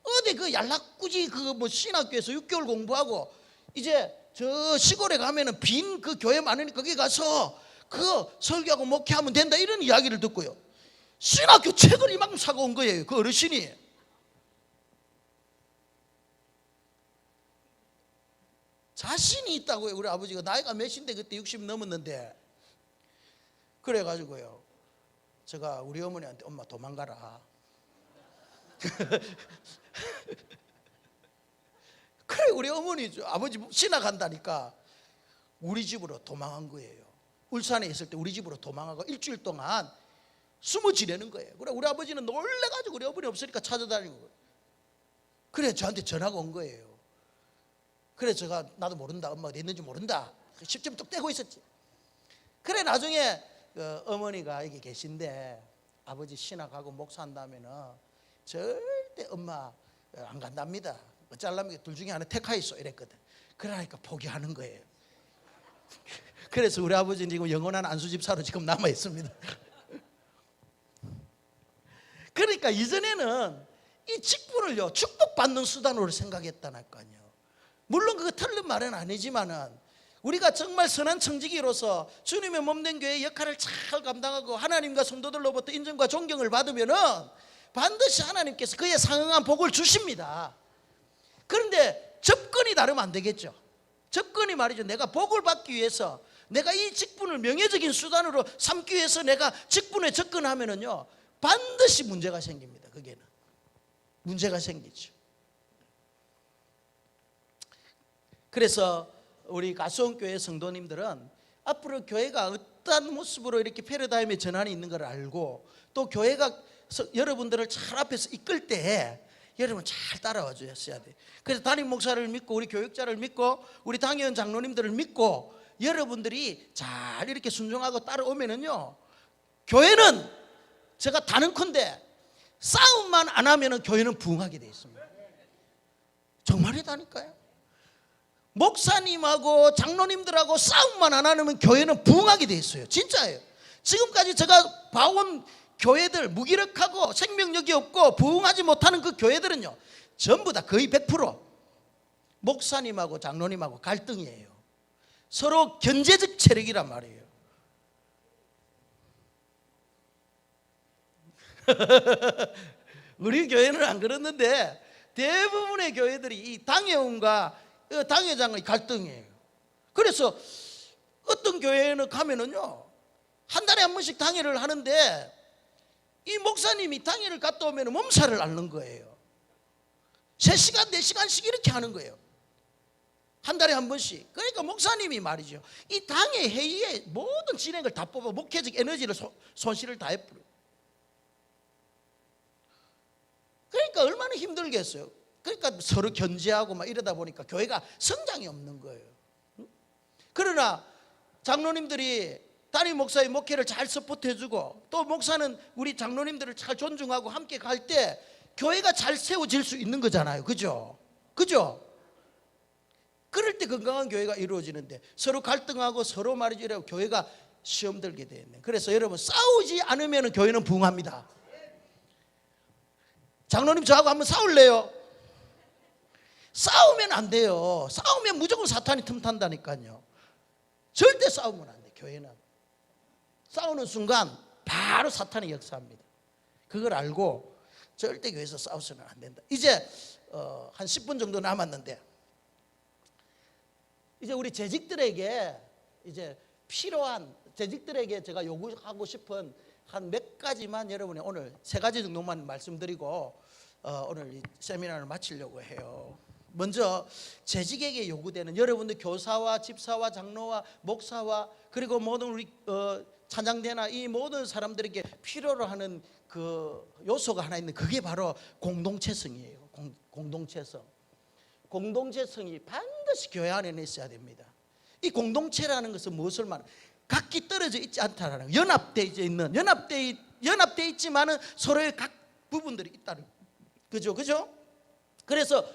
어디 그 연락꾸지 그 뭐 신학교에서 6개월 공부하고, 이제 저 시골에 가면은 빈 그 교회 많으니까 거기 가서 그 설교하고 목회하면 된다, 이런 이야기를 듣고요, 신학교 책을 이만큼 사고 온 거예요. 그 어르신이. 자신이 있다고요. 우리 아버지가 나이가 몇인데 그때 60 넘었는데. 그래가지고요, 제가 우리 어머니한테 엄마 도망가라. 그래, 우리 어머니 아버지 신학 간다니까 우리 집으로 도망한 거예요. 울산에 있을 때 우리 집으로 도망하고 일주일 동안 숨어 지내는 거예요. 그래, 우리 아버지는 놀래가지고 우리 어머니 없으니까 찾아다니고. 그래, 저한테 전화가 온 거예요. 그래, 제가 나도 모른다, 엄마가 어디 있는지 모른다, 10점 뚝 떼고 있었지. 그래, 나중에 어머니가 여기 계신데 아버지 신학하고 목사한다면은 절대 엄마 안 간답니다. 어쩌려면 둘 중에 하나 택하이소 이랬거든. 그러니까 포기하는 거예요. 그래서 우리 아버지는 지금 영원한 안수집사로 지금 남아 있습니다. 그러니까 이전에는 이 직분을요 축복받는 수단으로 생각했다니까요. 물론 그거 틀린 말은 아니지만은 우리가 정말 선한 청지기로서 주님의 몸된 교회의 역할을 잘 감당하고 하나님과 성도들로부터 인정과 존경을 받으면은 반드시 하나님께서 그에 상응한 복을 주십니다. 그런데 접근이 다르면 안 되겠죠. 접근이 말이죠, 내가 복을 받기 위해서 내가 이 직분을 명예적인 수단으로 삼기 위해서 내가 직분에 접근하면은요 반드시 문제가 생깁니다. 그게는 문제가 생기죠. 그래서 우리 가수원교회 성도님들은 앞으로 교회가 어떤 모습으로 이렇게 패러다임의 전환이 있는 걸 알고 또 교회가 여러분들을 잘 앞에서 이끌 때 여러분 잘 따라와 주셔야 돼. 그래서 담임 목사를 믿고 우리 교육자를 믿고 우리 당회원 장로님들을 믿고 여러분들이 잘 이렇게 순종하고 따라오면은요 교회는 제가 단언컨대 싸움만 안 하면은 교회는 부흥하게 돼 있습니다. 정말이다니까요. 목사님하고 장로님들하고 싸움만 안 하면 교회는 부흥하게 돼 있어요. 진짜예요. 지금까지 제가 봐온 교회들, 무기력하고 생명력이 없고 부흥하지 못하는 그 교회들은요 전부 다 거의 100% 목사님하고 장로님하고 갈등이에요. 서로 견제적 체력이란 말이에요. 우리 교회는 안 그렇는데 대부분의 교회들이 이 당회원과 당회장의 갈등이에요. 그래서 어떤 교회는 가면은요 한 달에 한 번씩 당회를 하는데 이 목사님이 당회를 갔다 오면 몸살을 앓는 거예요. 3시간 4시간씩 이렇게 하는 거예요. 한 달에 한 번씩. 그러니까 목사님이 말이죠 이 당회 회의에 모든 진행을 다 뽑아 목회적 에너지를 손실을 다 해버려요. 그러니까 얼마나 힘들겠어요. 그러니까 서로 견제하고 막 이러다 보니까 교회가 성장이 없는 거예요. 그러나 장로님들이 담임 목사의 목회를 잘 서포트해주고 또 목사는 우리 장로님들을 잘 존중하고 함께 갈 때 교회가 잘 세워질 수 있는 거잖아요. 그죠? 그죠? 그럴 때 건강한 교회가 이루어지는데 서로 갈등하고 서로 말이죠 이러고 교회가 시험 들게 되네. 그래서 여러분 싸우지 않으면 교회는 부흥합니다. 장로님 저하고 한번 싸울래요? 싸우면 안 돼요. 싸우면 무조건 사탄이 틈탄다니까요. 절대 싸우면 안 돼. 교회는 싸우는 순간 바로 사탄이 역사합니다. 그걸 알고 절대 교회에서 싸우서는 안 된다. 이제 한 10분 정도 남았는데 이제 우리 재직들에게 이제 필요한 재직들에게 제가 요구하고 싶은 한 몇 가지만 여러분이 오늘 3가지 정도만 말씀드리고 오늘 이 세미나를 마치려고 해요. 먼저 재직에게 요구되는 여러분들 교사와 집사와 장로와 목사와 그리고 모든 우리 찬양대나 이 모든 사람들에게 필요로 하는 그 요소가 하나 있는 그게 바로 공동체성이에요. 공동체성. 공동체성이 반드시 교회 안에는 있어야 됩니다. 이 공동체라는 것은 무엇을 말하는 각기 떨어져 있지 않다라는 연합되어 있지만은 서로의 각 부분들이 있다는 그죠? 그래서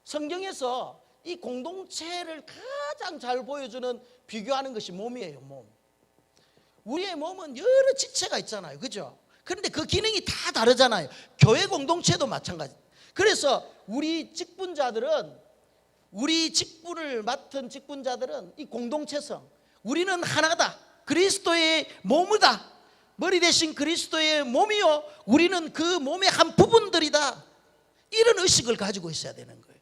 성경에서 이 공동체를 가장 잘 보여주는 비교하는 것이 몸이에요. 몸. 우리의 몸은 여러 지체가 있잖아요. 그죠? 그런데 그 기능이 다 다르잖아요. 교회 공동체도 마찬가지. 그래서 우리 직분자들은 우리 직분을 맡은 직분자들은 이 공동체성 우리는 하나다. 그리스도의 몸이다. 머리 대신 그리스도의 몸이요 우리는 그 몸의 한 부분들이다. 이런 의식을 가지고 있어야 되는 거예요.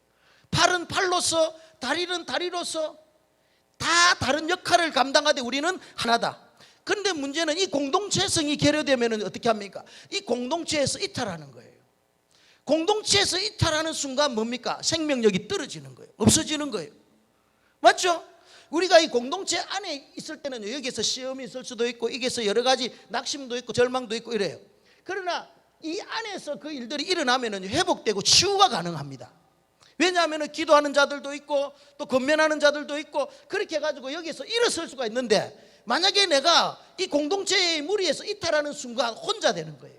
팔은 팔로서 다리는 다리로서 다 다른 역할을 감당하되 우리는 하나다. 그런데 문제는 이 공동체성이 결여되면 어떻게 합니까? 이 공동체에서 이탈하는 거예요. 공동체에서 이탈하는 순간 뭡니까? 생명력이 떨어지는 거예요. 없어지는 거예요. 맞죠? 우리가 이 공동체 안에 있을 때는 여기서 시험이 있을 수도 있고 여기서 여러 가지 낙심도 있고 절망도 있고 이래요. 그러나 이 안에서 그 일들이 일어나면 회복되고 치유가 가능합니다. 왜냐하면 기도하는 자들도 있고 또 건면하는 자들도 있고 그렇게 해가지고 여기서 일어설 수가 있는데 만약에 내가 이 공동체의 무리에서 이탈하는 순간 혼자 되는 거예요.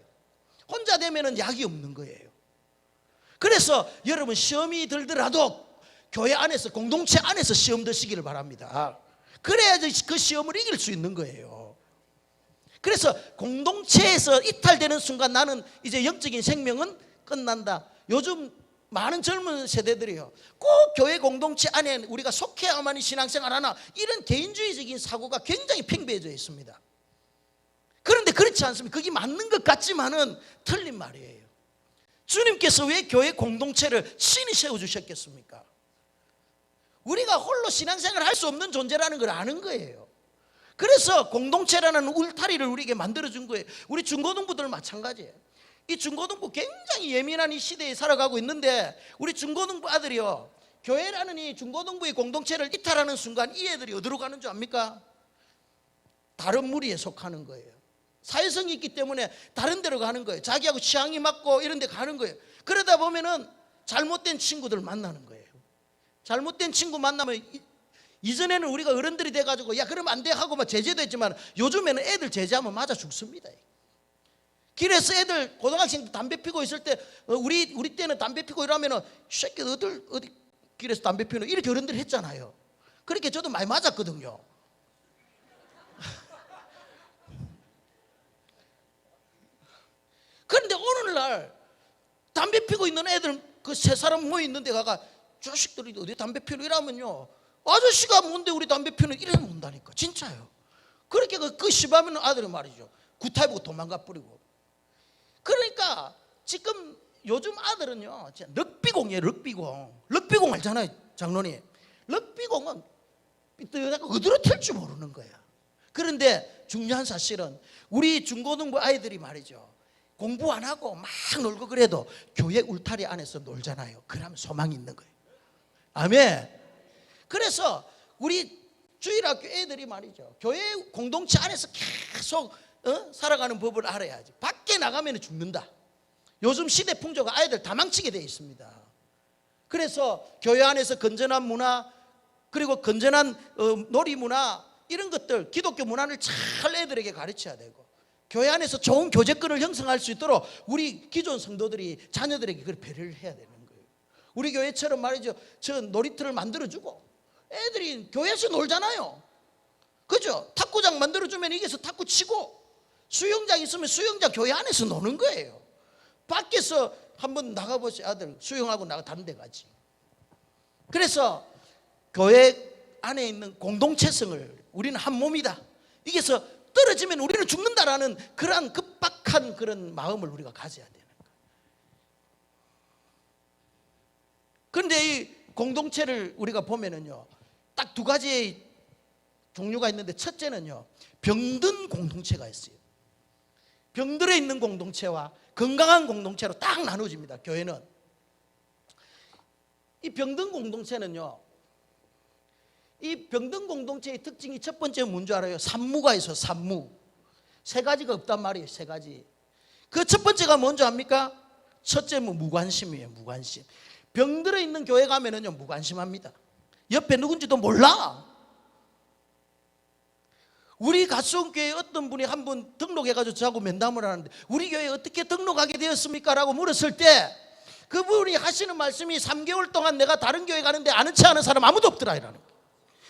혼자 되면 약이 없는 거예요. 그래서 여러분 시험이 들더라도 교회 안에서 공동체 안에서 시험 드시기를 바랍니다. 그래야지 그 시험을 이길 수 있는 거예요. 그래서 공동체에서 이탈되는 순간 나는 이제 영적인 생명은 끝난다. 요즘 많은 젊은 세대들이요, 꼭 교회 공동체 안에 우리가 속해야만 신앙생활 하나, 이런 개인주의적인 사고가 굉장히 팽배해져 있습니다. 그런데 그렇지 않습니다. 그게 맞는 것 같지만은 틀린 말이에요. 주님께서 왜 교회 공동체를 신이 세워주셨겠습니까? 우리가 홀로 신앙생활을 할 수 없는 존재라는 걸 아는 거예요. 그래서 공동체라는 울타리를 우리에게 만들어준 거예요. 우리 중고등부들 마찬가지예요. 이 중고등부 굉장히 예민한 이 시대에 살아가고 있는데, 우리 중고등부 아들이요, 교회라는 이 중고등부의 공동체를 이탈하는 순간 이 애들이 어디로 가는 줄 압니까? 다른 무리에 속하는 거예요. 사회성이 있기 때문에 다른 데로 가는 거예요. 자기하고 취향이 맞고 이런 데 가는 거예요. 그러다 보면은 잘못된 친구들 만나는 거예요. 잘못된 친구 만나면, 이전에는 우리가 어른들이 돼가지고 야 그러면 안 돼 하고 막 제재도 했지만, 요즘에는 애들 제재하면 맞아 죽습니다. 길에서 애들 고등학생 담배 피고 있을 때, 우리 때는 담배 피고 이러면은 새끼 어디 길에서 담배 피노 이렇게 어른들이 했잖아요. 그렇게 저도 많이 맞았거든요. 그런데 오늘날 담배 피고 있는 애들 그 세 사람 모여 있는 데 가가 자식들이 어디 담배 피노 이러면요, 아저씨가 뭔데 우리 담배 피노 이러면 온다니까. 진짜요. 그렇게 그 시바면 아들이 말이죠, 구타해보고 도망가 버리고. 그러니까 지금 요즘 아들은요, 럭비공이에요. 럭비공 알잖아요, 장로님. 럭비공은 어디로 튈지 모르는 거야. 그런데 중요한 사실은 우리 중고등부 아이들이 말이죠, 공부 안 하고 막 놀고 그래도 교회 울타리 안에서 놀잖아요. 그러면 소망이 있는 거예요. 아멘. 그래서 우리 주일학교 애들이 말이죠, 교회 공동체 안에서 계속 살아가는 법을 알아야지. 밖에 나가면 죽는다. 요즘 시대 풍조가 아이들 다 망치게 되어 있습니다. 그래서 교회 안에서 건전한 문화, 그리고 건전한 놀이 문화, 이런 것들, 기독교 문화를 잘 애들에게 가르쳐야 되고, 교회 안에서 좋은 교제권을 형성할 수 있도록 우리 기존 성도들이 자녀들에게 그걸 배려를 해야 되는 거예요. 우리 교회처럼 말이죠, 저 놀이터를 만들어주고, 애들이 교회에서 놀잖아요. 그죠? 탁구장 만들어주면 이게서 탁구 치고, 수영장 있으면 수영장 교회 안에서 노는 거예요. 밖에서 한번 나가보세요. 아들 수영하고 나가 다른 데 가지. 그래서 교회 안에 있는 공동체성을, 우리는 한 몸이다, 이게서 떨어지면 우리는 죽는다라는 그러한 급박한 그런 마음을 우리가 가져야 되는 거예요. 그런데 이 공동체를 우리가 보면은요, 딱 두 가지의 종류가 있는데, 첫째는요, 병든 공동체가 있어요. 병들어 있는 공동체와 건강한 공동체로 딱 나눠집니다. 교회는. 이 병든 공동체는요, 이 병든 공동체의 특징이 첫 번째는 뭔지 알아요? 산무가 있어요. 산무. 세 가지가 없단 말이에요. 세 가지. 그 첫 번째가 뭔지 압니까? 첫째는 무관심이에요. 무관심. 병들어 있는 교회 가면은요, 무관심합니다. 옆에 누군지도 몰라. 우리 갓송교회에 어떤 분이 한 분 등록해가지고 저하고 면담을 하는데, 우리 교회에 어떻게 등록하게 되었습니까? 라고 물었을 때 그분이 하시는 말씀이 3개월 동안 내가 다른 교회 가는데 아는 체 아는 사람 아무도 없더라 이라는 거예요.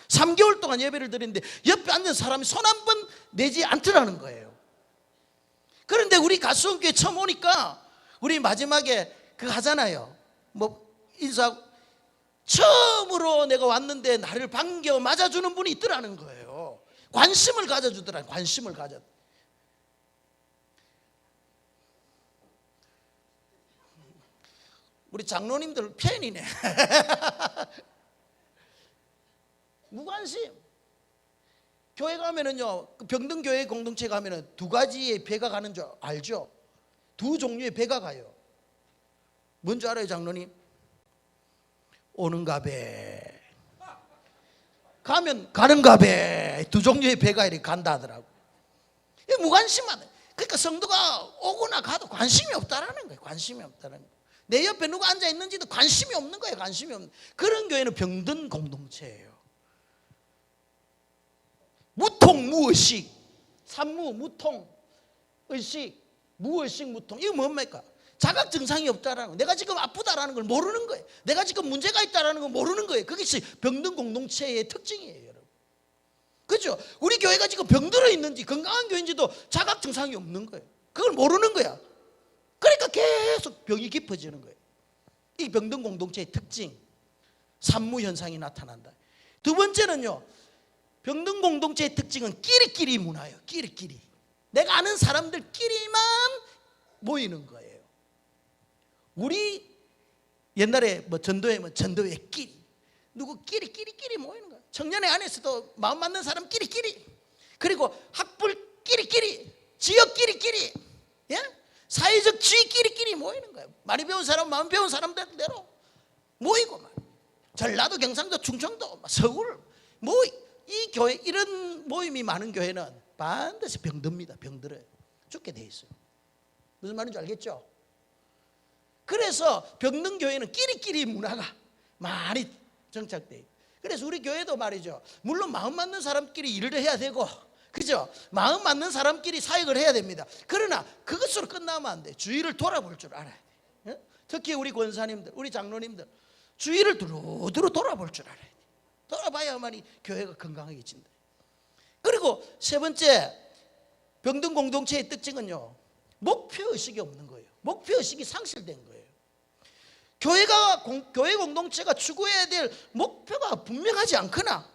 3개월 동안 예배를 드리는데 옆에 앉은 사람이 손 한 번 내지 않더라는 거예요. 그런데 우리 갓송교회 처음 오니까 우리 마지막에 그거 하잖아요, 뭐 인사, 처음으로 내가 왔는데 나를 반겨 맞아주는 분이 있더라는 거예요. 관심을 가져주더라. 관심을 가져. 우리 장로님들 팬이네. 무관심. 교회 가면은요, 병든 교회 공동체 가면은 두 가지의 배가 가는 줄 알죠? 두 종류의 배가 가요. 뭔지 알아요, 장로님? 오는가 배, 가면 가는가 배, 두 종류의 배가 이렇게 간다 하더라고. 무관심하다. 그러니까 성도가 오거나 가도 관심이 없다라는 거예요. 관심이 없다는 거예요. 내 옆에 누가 앉아 있는지도 관심이 없는 거예요. 관심이 없는. 그런 교회는 병든 공동체예요. 무통 무의식, 산무, 무통, 의식, 무의식, 무통. 이거 뭡니까? 자각 증상이 없다라는 거. 내가 지금 아프다라는 걸 모르는 거예요. 내가 지금 문제가 있다라는 걸 모르는 거예요. 그게 병든 공동체의 특징이에요, 여러분. 그렇죠? 우리 교회가 지금 병들어 있는지 건강한 교회인지도 자각 증상이 없는 거예요. 그걸 모르는 거야. 그러니까 계속 병이 깊어지는 거예요. 이 병든 공동체의 특징, 산무 현상이 나타난다. 두 번째는요, 병든 공동체의 특징은 끼리끼리 문화예요. 끼리끼리. 내가 아는 사람들끼리만 모이는 거예요. 우리 옛날에 뭐 전도회 전도회끼리 누구 끼리끼리 모이는 거예요. 청년회 안에서도 마음 맞는 사람 끼리끼리, 그리고 학불 끼리끼리, 지역 끼리끼리, 예? 사회적 지위 끼리끼리 모이는 거예요. 많이 배운 사람, 마음 배운 사람대로 모이고 말. 전라도, 경상도, 충청도, 서울, 뭐 이 교회 이런 모임이 많은 교회는 반드시 병듭니다. 병들어요. 죽게 돼 있어요. 무슨 말인지 알겠죠? 그래서 병든 교회는 끼리끼리 문화가 많이 정착돼 있어요. 그래서 우리 교회도 말이죠, 물론 마음 맞는 사람끼리 일을 해야 되고, 그죠? 마음 맞는 사람끼리 사역을 해야 됩니다. 그러나 그것으로 끝나면 안 돼. 주위를 돌아볼 줄 알아야 돼. 특히 우리 권사님들, 우리 장로님들 주위를 두루두루 돌아볼 줄 알아야 돼. 돌아봐야만이 교회가 건강해진다. 그리고 세 번째, 병든 공동체의 특징은요, 목표의식이 없는 거예요. 목표의식이 상실된 거예요. 교회 공동체가 추구해야 될 목표가 분명하지 않거나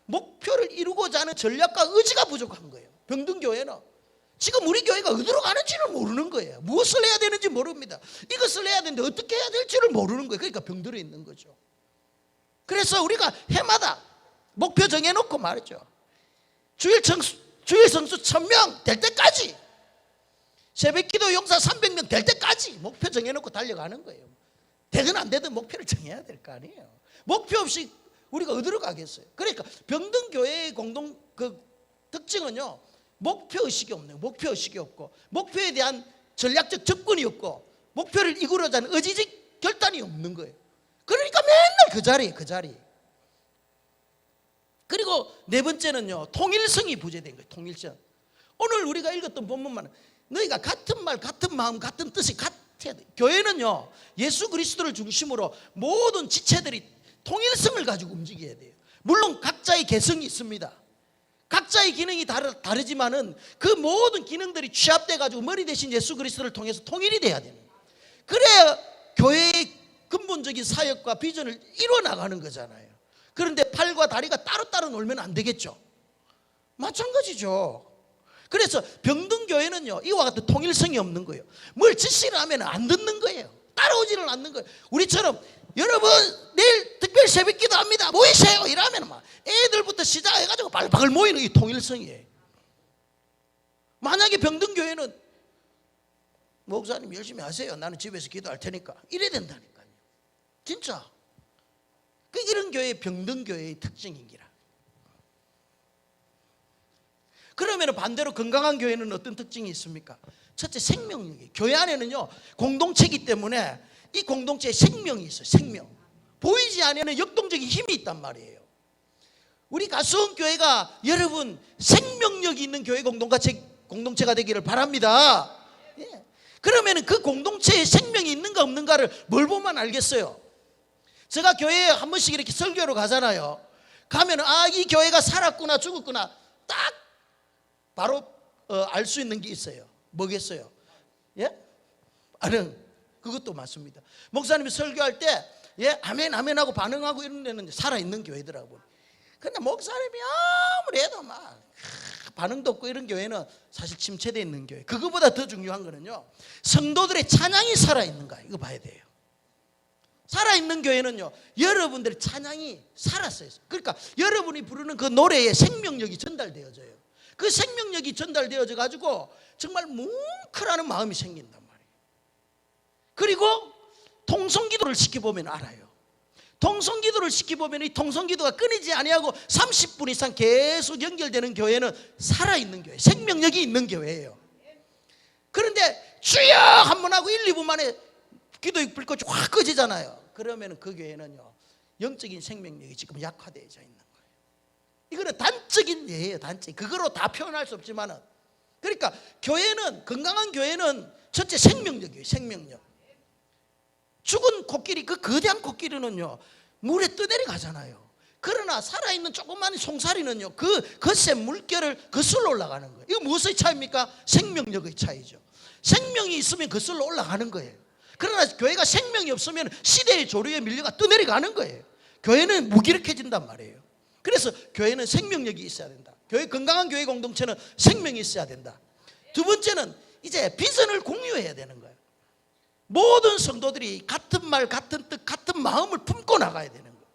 목표를 이루고자 하는 전략과 의지가 부족한 거예요. 병든 교회는 지금 우리 교회가 어디로 가는지를 모르는 거예요. 무엇을 해야 되는지 모릅니다. 이것을 해야 되는데 어떻게 해야 될지를 모르는 거예요. 그러니까 병들어 있는 거죠. 그래서 우리가 해마다 목표 정해놓고 말이죠, 주일 성수 1000명 될 때까지, 새벽기도 용사 300명 될 때까지 목표 정해놓고 달려가는 거예요. 되든 안 되든 목표를 정해야 될 거 아니에요. 목표 없이 우리가 어디로 가겠어요? 그러니까 병든 교회의 특징은요, 목표의식이 없네요. 목표의식이 없고, 목표에 대한 전략적 접근이 없고, 목표를 이루고자 하는 의지적 결단이 없는 거예요. 그러니까 맨날 그 자리. 그리고 네 번째는요, 통일성이 부재된 거예요. 통일성. 오늘 우리가 읽었던 본문만, 너희가 같은 말, 같은 마음, 같은 뜻이 같아야 돼. 교회는요, 예수 그리스도를 중심으로 모든 지체들이 통일성을 가지고 움직여야 돼요. 물론 각자의 개성이 있습니다. 각자의 기능이 다르지만은 그 모든 기능들이 취합돼 가지고 머리 대신 예수 그리스도를 통해서 통일이 돼야 됩니다. 그래야 교회의 근본적인 사역과 비전을 이루어 나가는 거잖아요. 그런데 팔과 다리가 따로따로 놀면 안 되겠죠. 마찬가지죠. 그래서 병든 교회는요, 이와 같은 통일성이 없는 거예요. 뭘 지시를 하면 안 듣는 거예요. 따라오지를 않는 거예요. 우리처럼 여러분 내일 특별 새벽 기도합니다, 모이세요 이러면 막 애들부터 시작해가지고 발박을 모이는 게 통일성이에요. 만약에 병든 교회는 목사님 열심히 하세요, 나는 집에서 기도할 테니까, 이래야 된다니까요. 진짜 이런 교회의 병든 교회의 특징이기라. 그러면 반대로 건강한 교회는 어떤 특징이 있습니까? 첫째, 생명력이. 교회 안에는요, 공동체이기 때문에 이 공동체에 생명이 있어요. 생명. 보이지 않는 역동적인 힘이 있단 말이에요. 우리 가수원교회가 여러분 생명력이 있는 교회 공동체가 되기를 바랍니다. 예. 그러면 그 공동체에 생명이 있는가 없는가를 뭘 보면 알겠어요? 제가 교회에 한 번씩 이렇게 설교로 가잖아요. 가면 이 교회가 살았구나 죽었구나 딱 바로 알 수 있는 게 있어요. 뭐겠어요? 예? 그것도 맞습니다. 목사님이 설교할 때 아멘 아멘 하고 반응하고 이런 데는 살아있는 교회더라고요. 근데 목사님이 아무리 해도 막 반응도 없고 이런 교회는 사실 침체되어 있는 교회. 그거보다 더 중요한 거는요, 성도들의 찬양이 살아있는가, 이거 봐야 돼요. 살아있는 교회는요, 여러분들의 찬양이 살았어요. 그러니까 여러분이 부르는 그 노래에 생명력이 전달되어져요. 그 생명력이 전달되어져 가지고 정말 뭉클하는 마음이 생긴단 말이에요. 그리고 통성기도를 시켜보면 알아요. 통성기도를 시켜보면 이 통성기도가 끊이지 아니하고 30분 이상 계속 연결되는 교회는 살아있는 교회, 생명력이 있는 교회예요. 그런데 주여 한번 하고 1, 2분 만에 기도의 불꽃이 확 꺼지잖아요. 그러면 그 교회는요, 영적인 생명력이 지금 약화되어져 있는 거예요. 이거는 단적인 예예요. 단적. 그거로 다 표현할 수 없지만은, 그러니까 교회는, 건강한 교회는 첫째 생명력이에요. 생명력. 죽은 코끼리, 그 거대한 코끼리는요 물에 떠내려가잖아요. 그러나 살아있는 조그만 송사리는요 그 거센 물결을 거슬러 올라가는 거예요. 이거 무엇의 차이입니까? 생명력의 차이죠. 생명이 있으면 거슬러 올라가는 거예요. 그러나 교회가 생명이 없으면 시대의 조류에 밀려가 떠내려가는 거예요. 교회는 무기력해진단 말이에요. 그래서 교회는 생명력이 있어야 된다. 건강한 교회 공동체는 생명이 있어야 된다. 두 번째는 이제 비전을 공유해야 되는 거예요. 모든 성도들이 같은 말, 같은 뜻, 같은 마음을 품고 나가야 되는 거예요.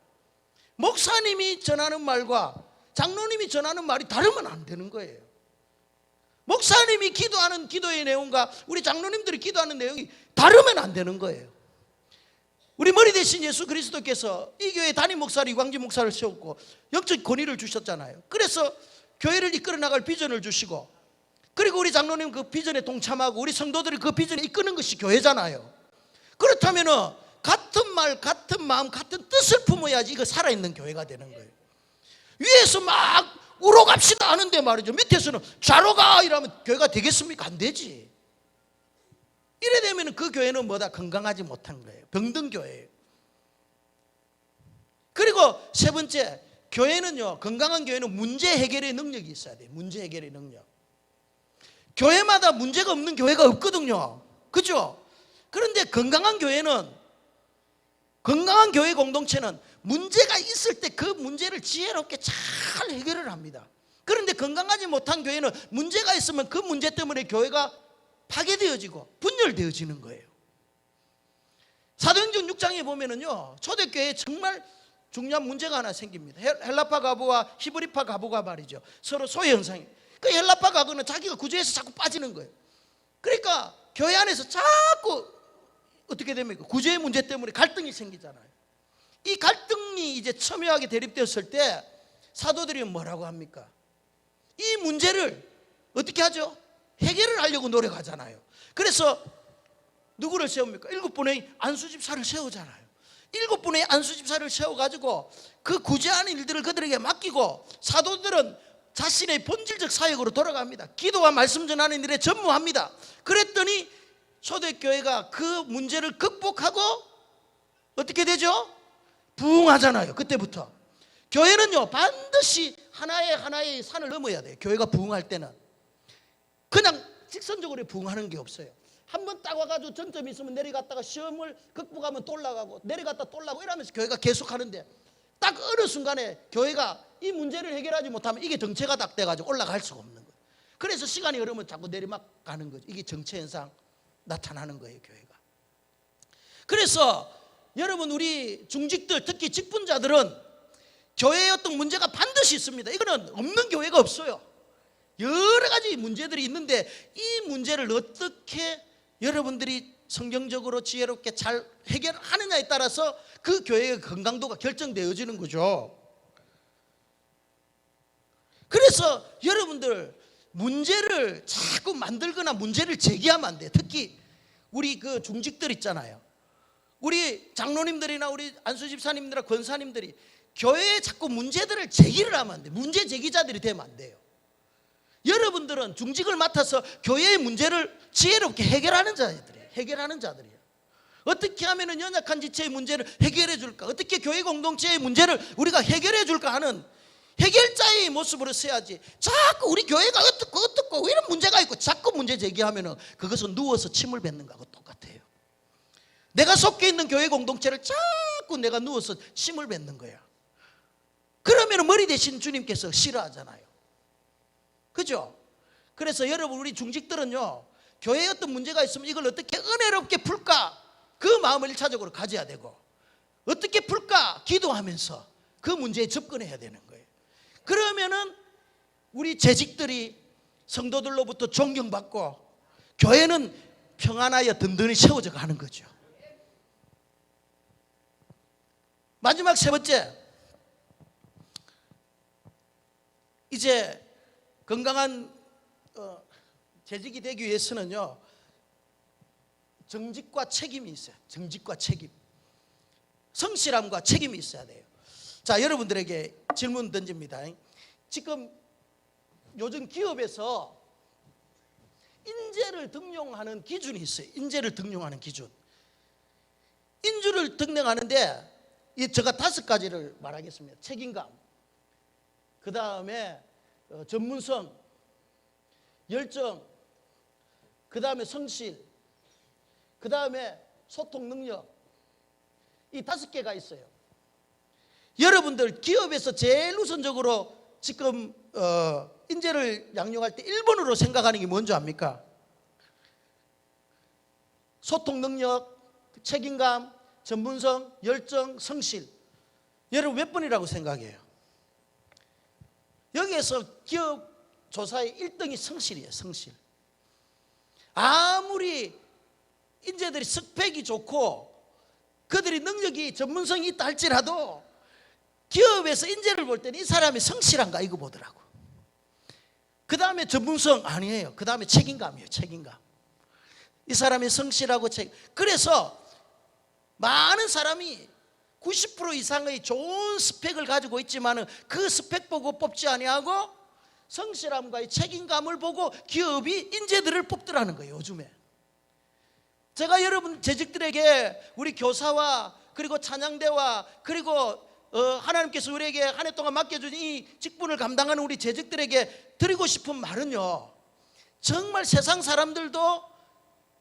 목사님이 전하는 말과 장로님이 전하는 말이 다르면 안 되는 거예요. 목사님이 기도하는 기도의 내용과 우리 장로님들이 기도하는 내용이 다르면 안 되는 거예요. 우리 머리 대신 예수 그리스도께서 이 교회 담임 목사를 이광진 목사를 세웠고 영적 권위를 주셨잖아요. 그래서 교회를 이끌어 나갈 비전을 주시고, 그리고 우리 장로님 그 비전에 동참하고 우리 성도들이 그 비전에 이끄는 것이 교회잖아요. 그렇다면 같은 말, 같은 마음, 같은 뜻을 품어야지 이거 살아있는 교회가 되는 거예요. 위에서 막 우로 갑시다 하는데 말이죠, 밑에서는 좌로 가 이러면 교회가 되겠습니까? 안 되지. 이래 되면 그 교회는 뭐다? 건강하지 못한 거예요. 병든 교회예요. 그리고 세 번째, 교회는요, 건강한 교회는 문제 해결의 능력이 있어야 돼요. 문제 해결의 능력. 교회마다 문제가 없는 교회가 없거든요. 그죠? 그런데 건강한 교회는, 건강한 교회 공동체는 문제가 있을 때 그 문제를 지혜롭게 잘 해결을 합니다. 그런데 건강하지 못한 교회는 문제가 있으면 그 문제 때문에 교회가 파괴되어지고 분열되어지는 거예요. 사도행전 6장에 보면은요, 초대교회에 정말 중요한 문제가 하나 생깁니다. 헬라파 가부와 히브리파 가부가 말이죠, 서로 소외 현상이. 그 헬라파 가부는 자기가 구제해서 자꾸 빠지는 거예요. 그러니까 교회 안에서 자꾸 어떻게 됩니까? 구제의 문제 때문에 갈등이 생기잖아요. 이 갈등이 이제 첨예하게 대립되었을 때 사도들이 뭐라고 합니까? 이 문제를 어떻게 하죠? 해결을 하려고 노력하잖아요. 그래서 누구를 세웁니까? 7분의 안수집사를 세우잖아요. 7분의 안수집사를 세워가지고 그 구제하는 일들을 그들에게 맡기고 사도들은 자신의 본질적 사역으로 돌아갑니다. 기도와 말씀 전하는 일에 전무합니다. 그랬더니 초대교회가 그 문제를 극복하고 어떻게 되죠? 부흥하잖아요. 그때부터 교회는요, 반드시 하나의 산을 넘어야 돼요. 교회가 부흥할 때는 그냥 직선적으로 부흥하는 게 없어요. 한번 딱 와가지고 정점이 있으면 내려갔다가 시험을 극복하면 또 올라가고 내려갔다 또 올라가고 이러면서 교회가 계속 하는데, 딱 어느 순간에 교회가 이 문제를 해결하지 못하면 이게 정체가 딱 돼가지고 올라갈 수가 없는 거예요. 그래서 시간이 흐르면 자꾸 내리막 가는 거죠. 이게 정체 현상 나타나는 거예요, 교회가. 그래서 여러분, 우리 중직들, 특히 직분자들은 교회의 어떤 문제가 반드시 있습니다. 이거는 없는 교회가 없어요. 여러 가지 문제들이 있는데 이 문제를 어떻게 여러분들이 성경적으로 지혜롭게 잘 해결하느냐에 따라서 그 교회의 건강도가 결정되어지는 거죠. 그래서 여러분들 문제를 자꾸 만들거나 문제를 제기하면 안 돼요. 특히 우리 그 중직들 있잖아요. 우리 장로님들이나 우리 안수집사님들이나 권사님들이 교회에 자꾸 문제들을 제기를 하면 안 돼요. 문제 제기자들이 되면 안 돼요. 여러분들은 중직을 맡아서 교회의 문제를 지혜롭게 해결하는 자들이에요. 해결하는 자들이에요. 어떻게 하면 연약한 지체의 문제를 해결해 줄까? 어떻게 교회 공동체의 문제를 우리가 해결해 줄까 하는 해결자의 모습으로 써야지. 자꾸 우리 교회가 어떻고 이런 문제가 있고 자꾸 문제 제기하면 그것은 누워서 침을 뱉는 거하고 똑같아요. 내가 속해 있는 교회 공동체를 자꾸 내가 누워서 침을 뱉는 거야. 그러면 머리 대신 주님께서 싫어하잖아요. 그죠? 그래서 여러분, 우리 중직들은요, 교회에 어떤 문제가 있으면 이걸 어떻게 은혜롭게 풀까? 그 마음을 1차적으로 가져야 되고, 어떻게 풀까? 기도하면서 그 문제에 접근해야 되는 거예요. 그러면은 우리 재직들이 성도들로부터 존경받고 교회는 평안하여 든든히 세워져 가는 거죠. 마지막 세 번째, 이제 건강한 재직이 되기 위해서는요, 정직과 책임이 있어요. 정직과 책임, 성실함과 책임이 있어야 돼요. 자, 여러분들에게 질문 던집니다. 지금 요즘 기업에서 인재를 등용하는 기준이 있어요. 인재를 등용하는 기준. 인주를 등용하는데 제가 5가지를 말하겠습니다. 책임감, 그 다음에 전문성, 열정, 그 다음에 성실, 그 다음에 소통 능력, 이 5개가 있어요. 여러분들 기업에서 제일 우선적으로 지금 인재를 양용할 때 1번으로 생각하는 게 뭔지 압니까? 소통 능력, 책임감, 전문성, 열정, 성실. 여러분 몇 번이라고 생각해요? 여기에서 기업 조사의 1등이 성실이에요. 성실. 아무리 인재들이 스펙이 좋고 그들이 능력이 전문성이 있다 할지라도 기업에서 인재를 볼 때는 이 사람이 성실한가 이거 보더라고. 그 다음에 전문성 아니에요. 그 다음에 책임감이에요. 책임감. 이 사람이 성실하고 그래서 많은 사람이 90% 이상의 좋은 스펙을 가지고 있지만 그 스펙 보고 뽑지 아니하고 성실함과 책임감을 보고 기업이 인재들을 뽑더라는 거예요. 요즘에 제가 여러분 재직들에게 우리 교사와 그리고 찬양대와 그리고 하나님께서 우리에게 한 해 동안 맡겨준 이 직분을 감당하는 우리 재직들에게 드리고 싶은 말은요, 정말 세상 사람들도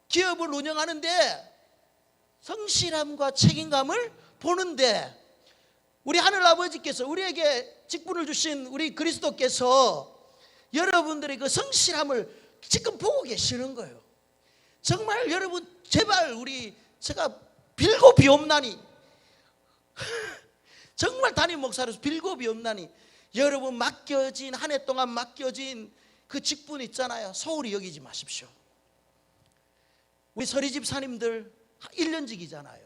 기업을 운영하는데 성실함과 책임감을 보는데 우리 하늘아버지께서 우리에게 직분을 주신 우리 그리스도께서 여러분들의 그 성실함을 지금 보고 계시는 거예요. 정말 여러분 제발 제가 빌고 비옵나니 정말 담임 목사로서 빌고 비옵나니 여러분 맡겨진 한 해 동안 맡겨진 그 직분 있잖아요. 소홀히 여기지 마십시오. 우리 서리집사님들 1년직이잖아요.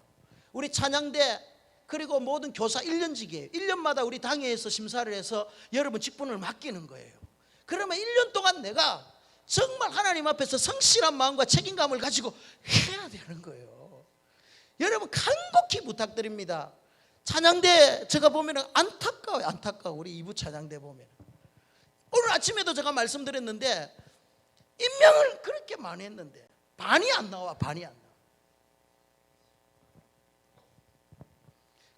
우리 찬양대 그리고 모든 교사 1년직이에요. 1년마다 우리 당회에서 심사를 해서 여러분 직분을 맡기는 거예요. 그러면 1년 동안 내가 정말 하나님 앞에서 성실한 마음과 책임감을 가지고 해야 되는 거예요. 여러분 간곡히 부탁드립니다. 찬양대 제가 보면 안타까워요. 안타까워. 우리 2부 찬양대 보면 오늘 아침에도 제가 말씀드렸는데 임명을 그렇게 많이 했는데 반이 안 나와. 반이 안 나와.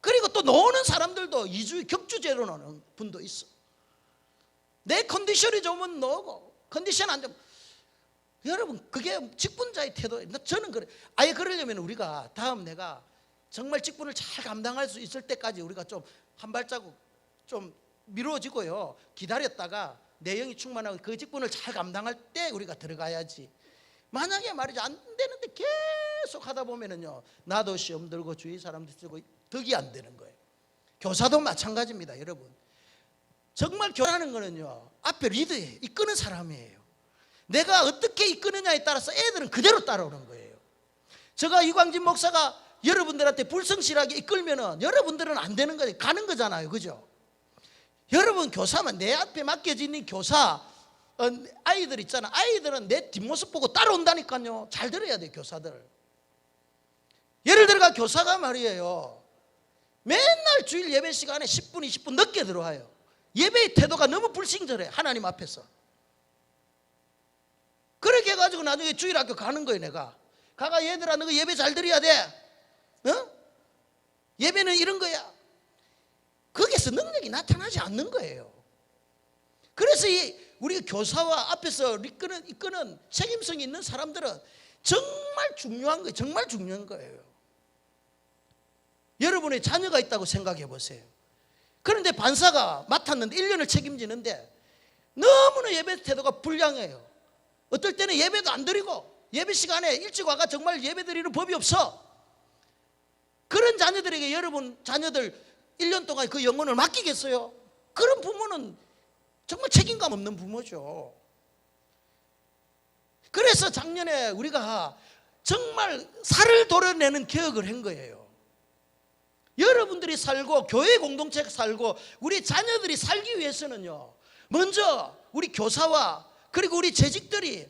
그리고 또 노는 사람들도 2주 격주제로 노는 분도 있어. 내 컨디션이 좋으면 노고 컨디션 안 좋으면 여러분 그게 직분자의 태도. 저는 그래. 아예 그러려면 우리가 다음 내가 정말 직분을 잘 감당할 수 있을 때까지 우리가 좀 한 발자국 좀 미뤄지고요 기다렸다가 내용이 충만하고 그 직분을 잘 감당할 때 우리가 들어가야지. 만약에 말이죠 안 되는데 계속 하다 보면은요 나도 시험 들고 주위 사람들 쓰고 덕이 안 되는 거예요. 교사도 마찬가지입니다. 여러분 정말 교사라는 거는요 앞에 리드예요. 이끄는 사람이에요. 내가 어떻게 이끄느냐에 따라서 애들은 그대로 따라오는 거예요. 제가 이광진 목사가 여러분들한테 불성실하게 이끌면은 여러분들은 안 되는 거예요. 가는 거잖아요. 그죠? 여러분 교사만 내 앞에 맡겨진 이 교사 아이들 있잖아. 아이들은 내 뒷모습 보고 따라온다니까요. 잘 들어야 돼 교사들. 예를 들어가 교사가 말이에요 맨날 주일 예배 시간에 10분 20분 늦게 들어와요. 예배의 태도가 너무 불친절해. 하나님 앞에서. 그렇게 해가지고 나중에 주일학교 가는 거예요. 내가 가가 얘들아 너가 예배 잘 드려야 돼. 예배는 이런 거야. 거기서 능력이 나타나지 않는 거예요. 그래서 우리 교사와 앞에서 이끄는 책임성이 있는 사람들은 정말 중요한 거예요. 정말 중요한 거예요. 여러분의 자녀가 있다고 생각해 보세요. 그런데 반사가 맡았는데 1년을 책임지는데 너무나 예배 태도가 불량해요. 어떨 때는 예배도 안 드리고 예배 시간에 일찍 와가 정말 예배 드리는 법이 없어. 그런 자녀들에게 여러분 자녀들 1년 동안 그 영혼을 맡기겠어요? 그런 부모는 정말 책임감 없는 부모죠. 그래서 작년에 우리가 정말 살을 도려내는 개혁을 한 거예요. 여러분들이 살고 교회 공동체가 살고 우리 자녀들이 살기 위해서는요 먼저 우리 교사와 그리고 우리 재직들이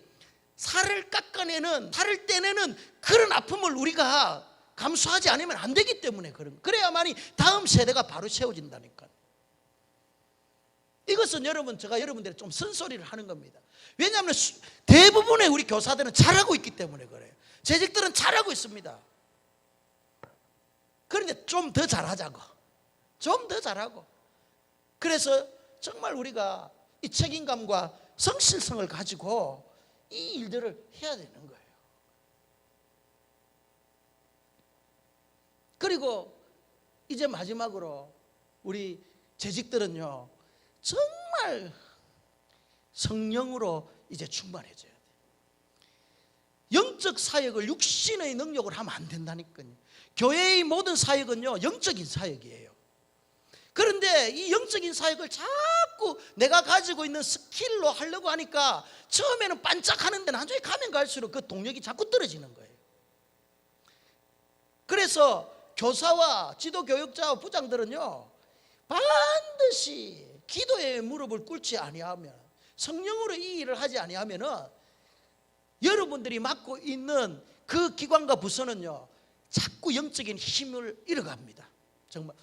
살을 깎아내는 살을 떼내는 그런 아픔을 우리가 감수하지 않으면 안 되기 때문에 그래야만이 다음 세대가 바로 세워진다니까. 이것은 여러분 제가 여러분들이 좀 쓴소리를 하는 겁니다. 왜냐하면 대부분의 우리 교사들은 잘하고 있기 때문에 그래요. 재직들은 잘하고 있습니다. 그런데 좀 더 잘하자고. 좀 더 잘하고. 그래서 정말 우리가 이 책임감과 성실성을 가지고 이 일들을 해야 되는 거예요. 그리고 이제 마지막으로 우리 재직들은요, 정말 성령으로 이제 충만해져야 돼요. 영적 사역을 육신의 능력으로 하면 안 된다니까요. 교회의 모든 사역은요, 영적인 사역이에요. 그런데 이 영적인 사역을 자꾸 내가 가지고 있는 스킬로 하려고 하니까 처음에는 반짝하는데 나중에 가면 갈수록 그 동력이 자꾸 떨어지는 거예요. 그래서 교사와 지도교육자와 부장들은요, 반드시 기도에 무릎을 꿇지 아니하면, 성령으로 이 일을 하지 아니하면 여러분들이 맡고 있는 그 기관과 부서는요, 자꾸 영적인 힘을 잃어갑니다. 정말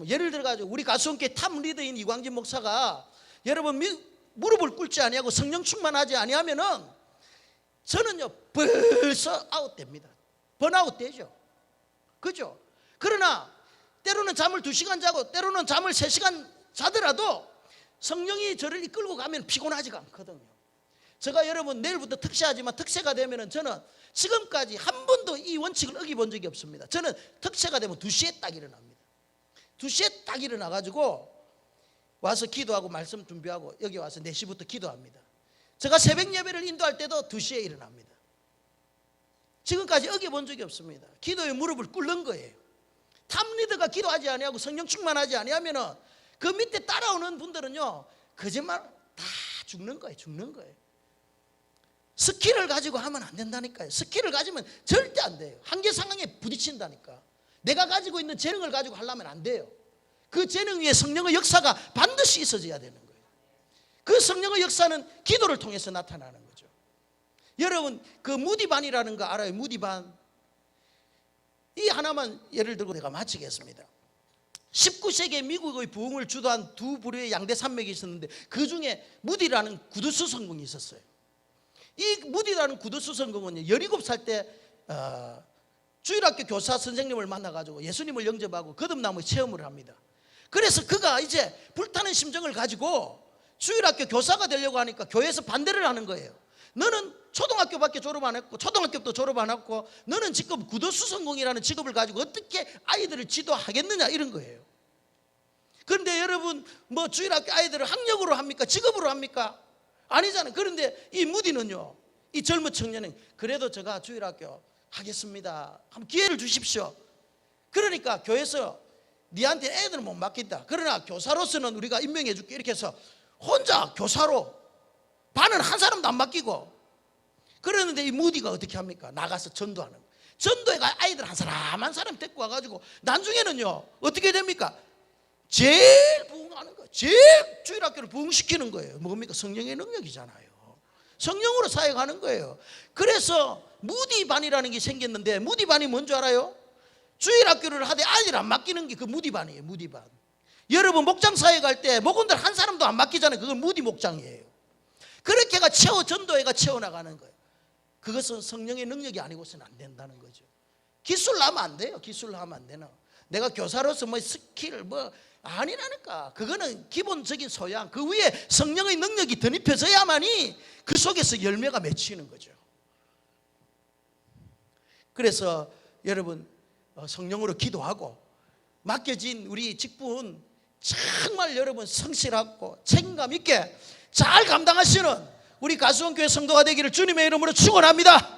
예를 들어가지고 우리 가수원교회 탑 리더인 이광진 목사가 여러분 무릎을 꿇지 아니하고 성령 충만하지 아니하면은 저는요 벌써 아웃됩니다. 번아웃 되죠. 그죠? 그러나 때로는 잠을 2시간 자고 때로는 잠을 3시간 자더라도 성령이 저를 이끌고 가면 피곤하지가 않거든요. 제가 여러분 내일부터 특세하지만 특세가 되면은 저는 지금까지 한 번도 이 원칙을 어겨본 적이 없습니다. 저는 특세가 되면 2시에 딱 일어납니다. 2시에 딱 일어나가지고 와서 기도하고 말씀 준비하고 여기 와서 4시부터 기도합니다. 제가 새벽 예배를 인도할 때도 2시에 일어납니다. 지금까지 어겨본 적이 없습니다. 기도에 무릎을 꿇는 거예요. 탑 리더가 기도하지 아니하고 성령 충만하지 아니하면은 그 밑에 따라오는 분들은요, 거짓말 다 죽는 거예요. 죽는 거예요. 스킬을 가지고 하면 안 된다니까요. 스킬을 가지면 절대 안 돼요. 한계 상황에 부딪힌다니까. 내가 가지고 있는 재능을 가지고 하려면 안 돼요. 그 재능 위에 성령의 역사가 반드시 있어져야 되는 거예요. 그 성령의 역사는 기도를 통해서 나타나는 거죠. 여러분 그 무디반이라는 거 알아요? 무디반. 이 하나만 예를 들고 내가 마치겠습니다. 19세기에 미국의 부흥을 주도한 두 부류의 양대 산맥이 있었는데 그 중에 무디라는 구두수 성공이 있었어요. 이 무디라는 구두수 성공은 17살 때 주일학교 교사 선생님을 만나가지고 예수님을 영접하고 거듭남의 체험을 합니다. 그래서 그가 이제 불타는 심정을 가지고 주일학교 교사가 되려고 하니까 교회에서 반대를 하는 거예요. 너는 초등학교밖에 졸업 안 했고 초등학교도 졸업 안 했고 너는 지금 구두수 성공이라는 직업을 가지고 어떻게 아이들을 지도하겠느냐 이런 거예요. 그런데 여러분 뭐 주일학교 아이들을 학력으로 합니까? 직업으로 합니까? 아니잖아요. 그런데 이 무디는요, 이 젊은 청년은 그래도 제가 주일학교 하겠습니다. 한번 기회를 주십시오. 그러니까 교회에서 니한테 애들은 못 맡긴다. 그러나 교사로서는 우리가 임명해 줄게 이렇게 해서 혼자 교사로 반은 한 사람도 안 맡기고 그러는데 이 무디가 어떻게 합니까? 나가서 전도하는 거예요. 전도에 가 아이들 한 사람 한 사람 데리고 와가지고 나중에는요 어떻게 됩니까? 제일 부흥하는 거예요. 제일 주일학교를 부흥시키는 거예요. 뭡니까? 성령의 능력이잖아요. 성령으로 사역하는 거예요. 그래서 무디반이라는 게 생겼는데 무디반이 뭔 줄 알아요? 주일학교를 하되 아이들 안 맡기는 게 그 무디반이에요. 무디반. 여러분 목장 사역할 때 목원들 한 사람도 안 맡기잖아요. 그건 무디 목장이에요. 그렇게가 전도회가 채워나가는 거예요. 그것은 성령의 능력이 아니고서는 안 된다는 거죠. 기술로 하면 안 돼요. 기술로 하면 안 되나. 내가 교사로서 뭐 스킬 뭐 아니라니까. 그거는 기본적인 소양. 그 위에 성령의 능력이 덧입혀져야만이 그 속에서 열매가 맺히는 거죠. 그래서 여러분 성령으로 기도하고 맡겨진 우리 직분 정말 여러분 성실하고 책임감 있게 잘 감당하시는 우리 가수원교회 성도가 되기를 주님의 이름으로 축원합니다.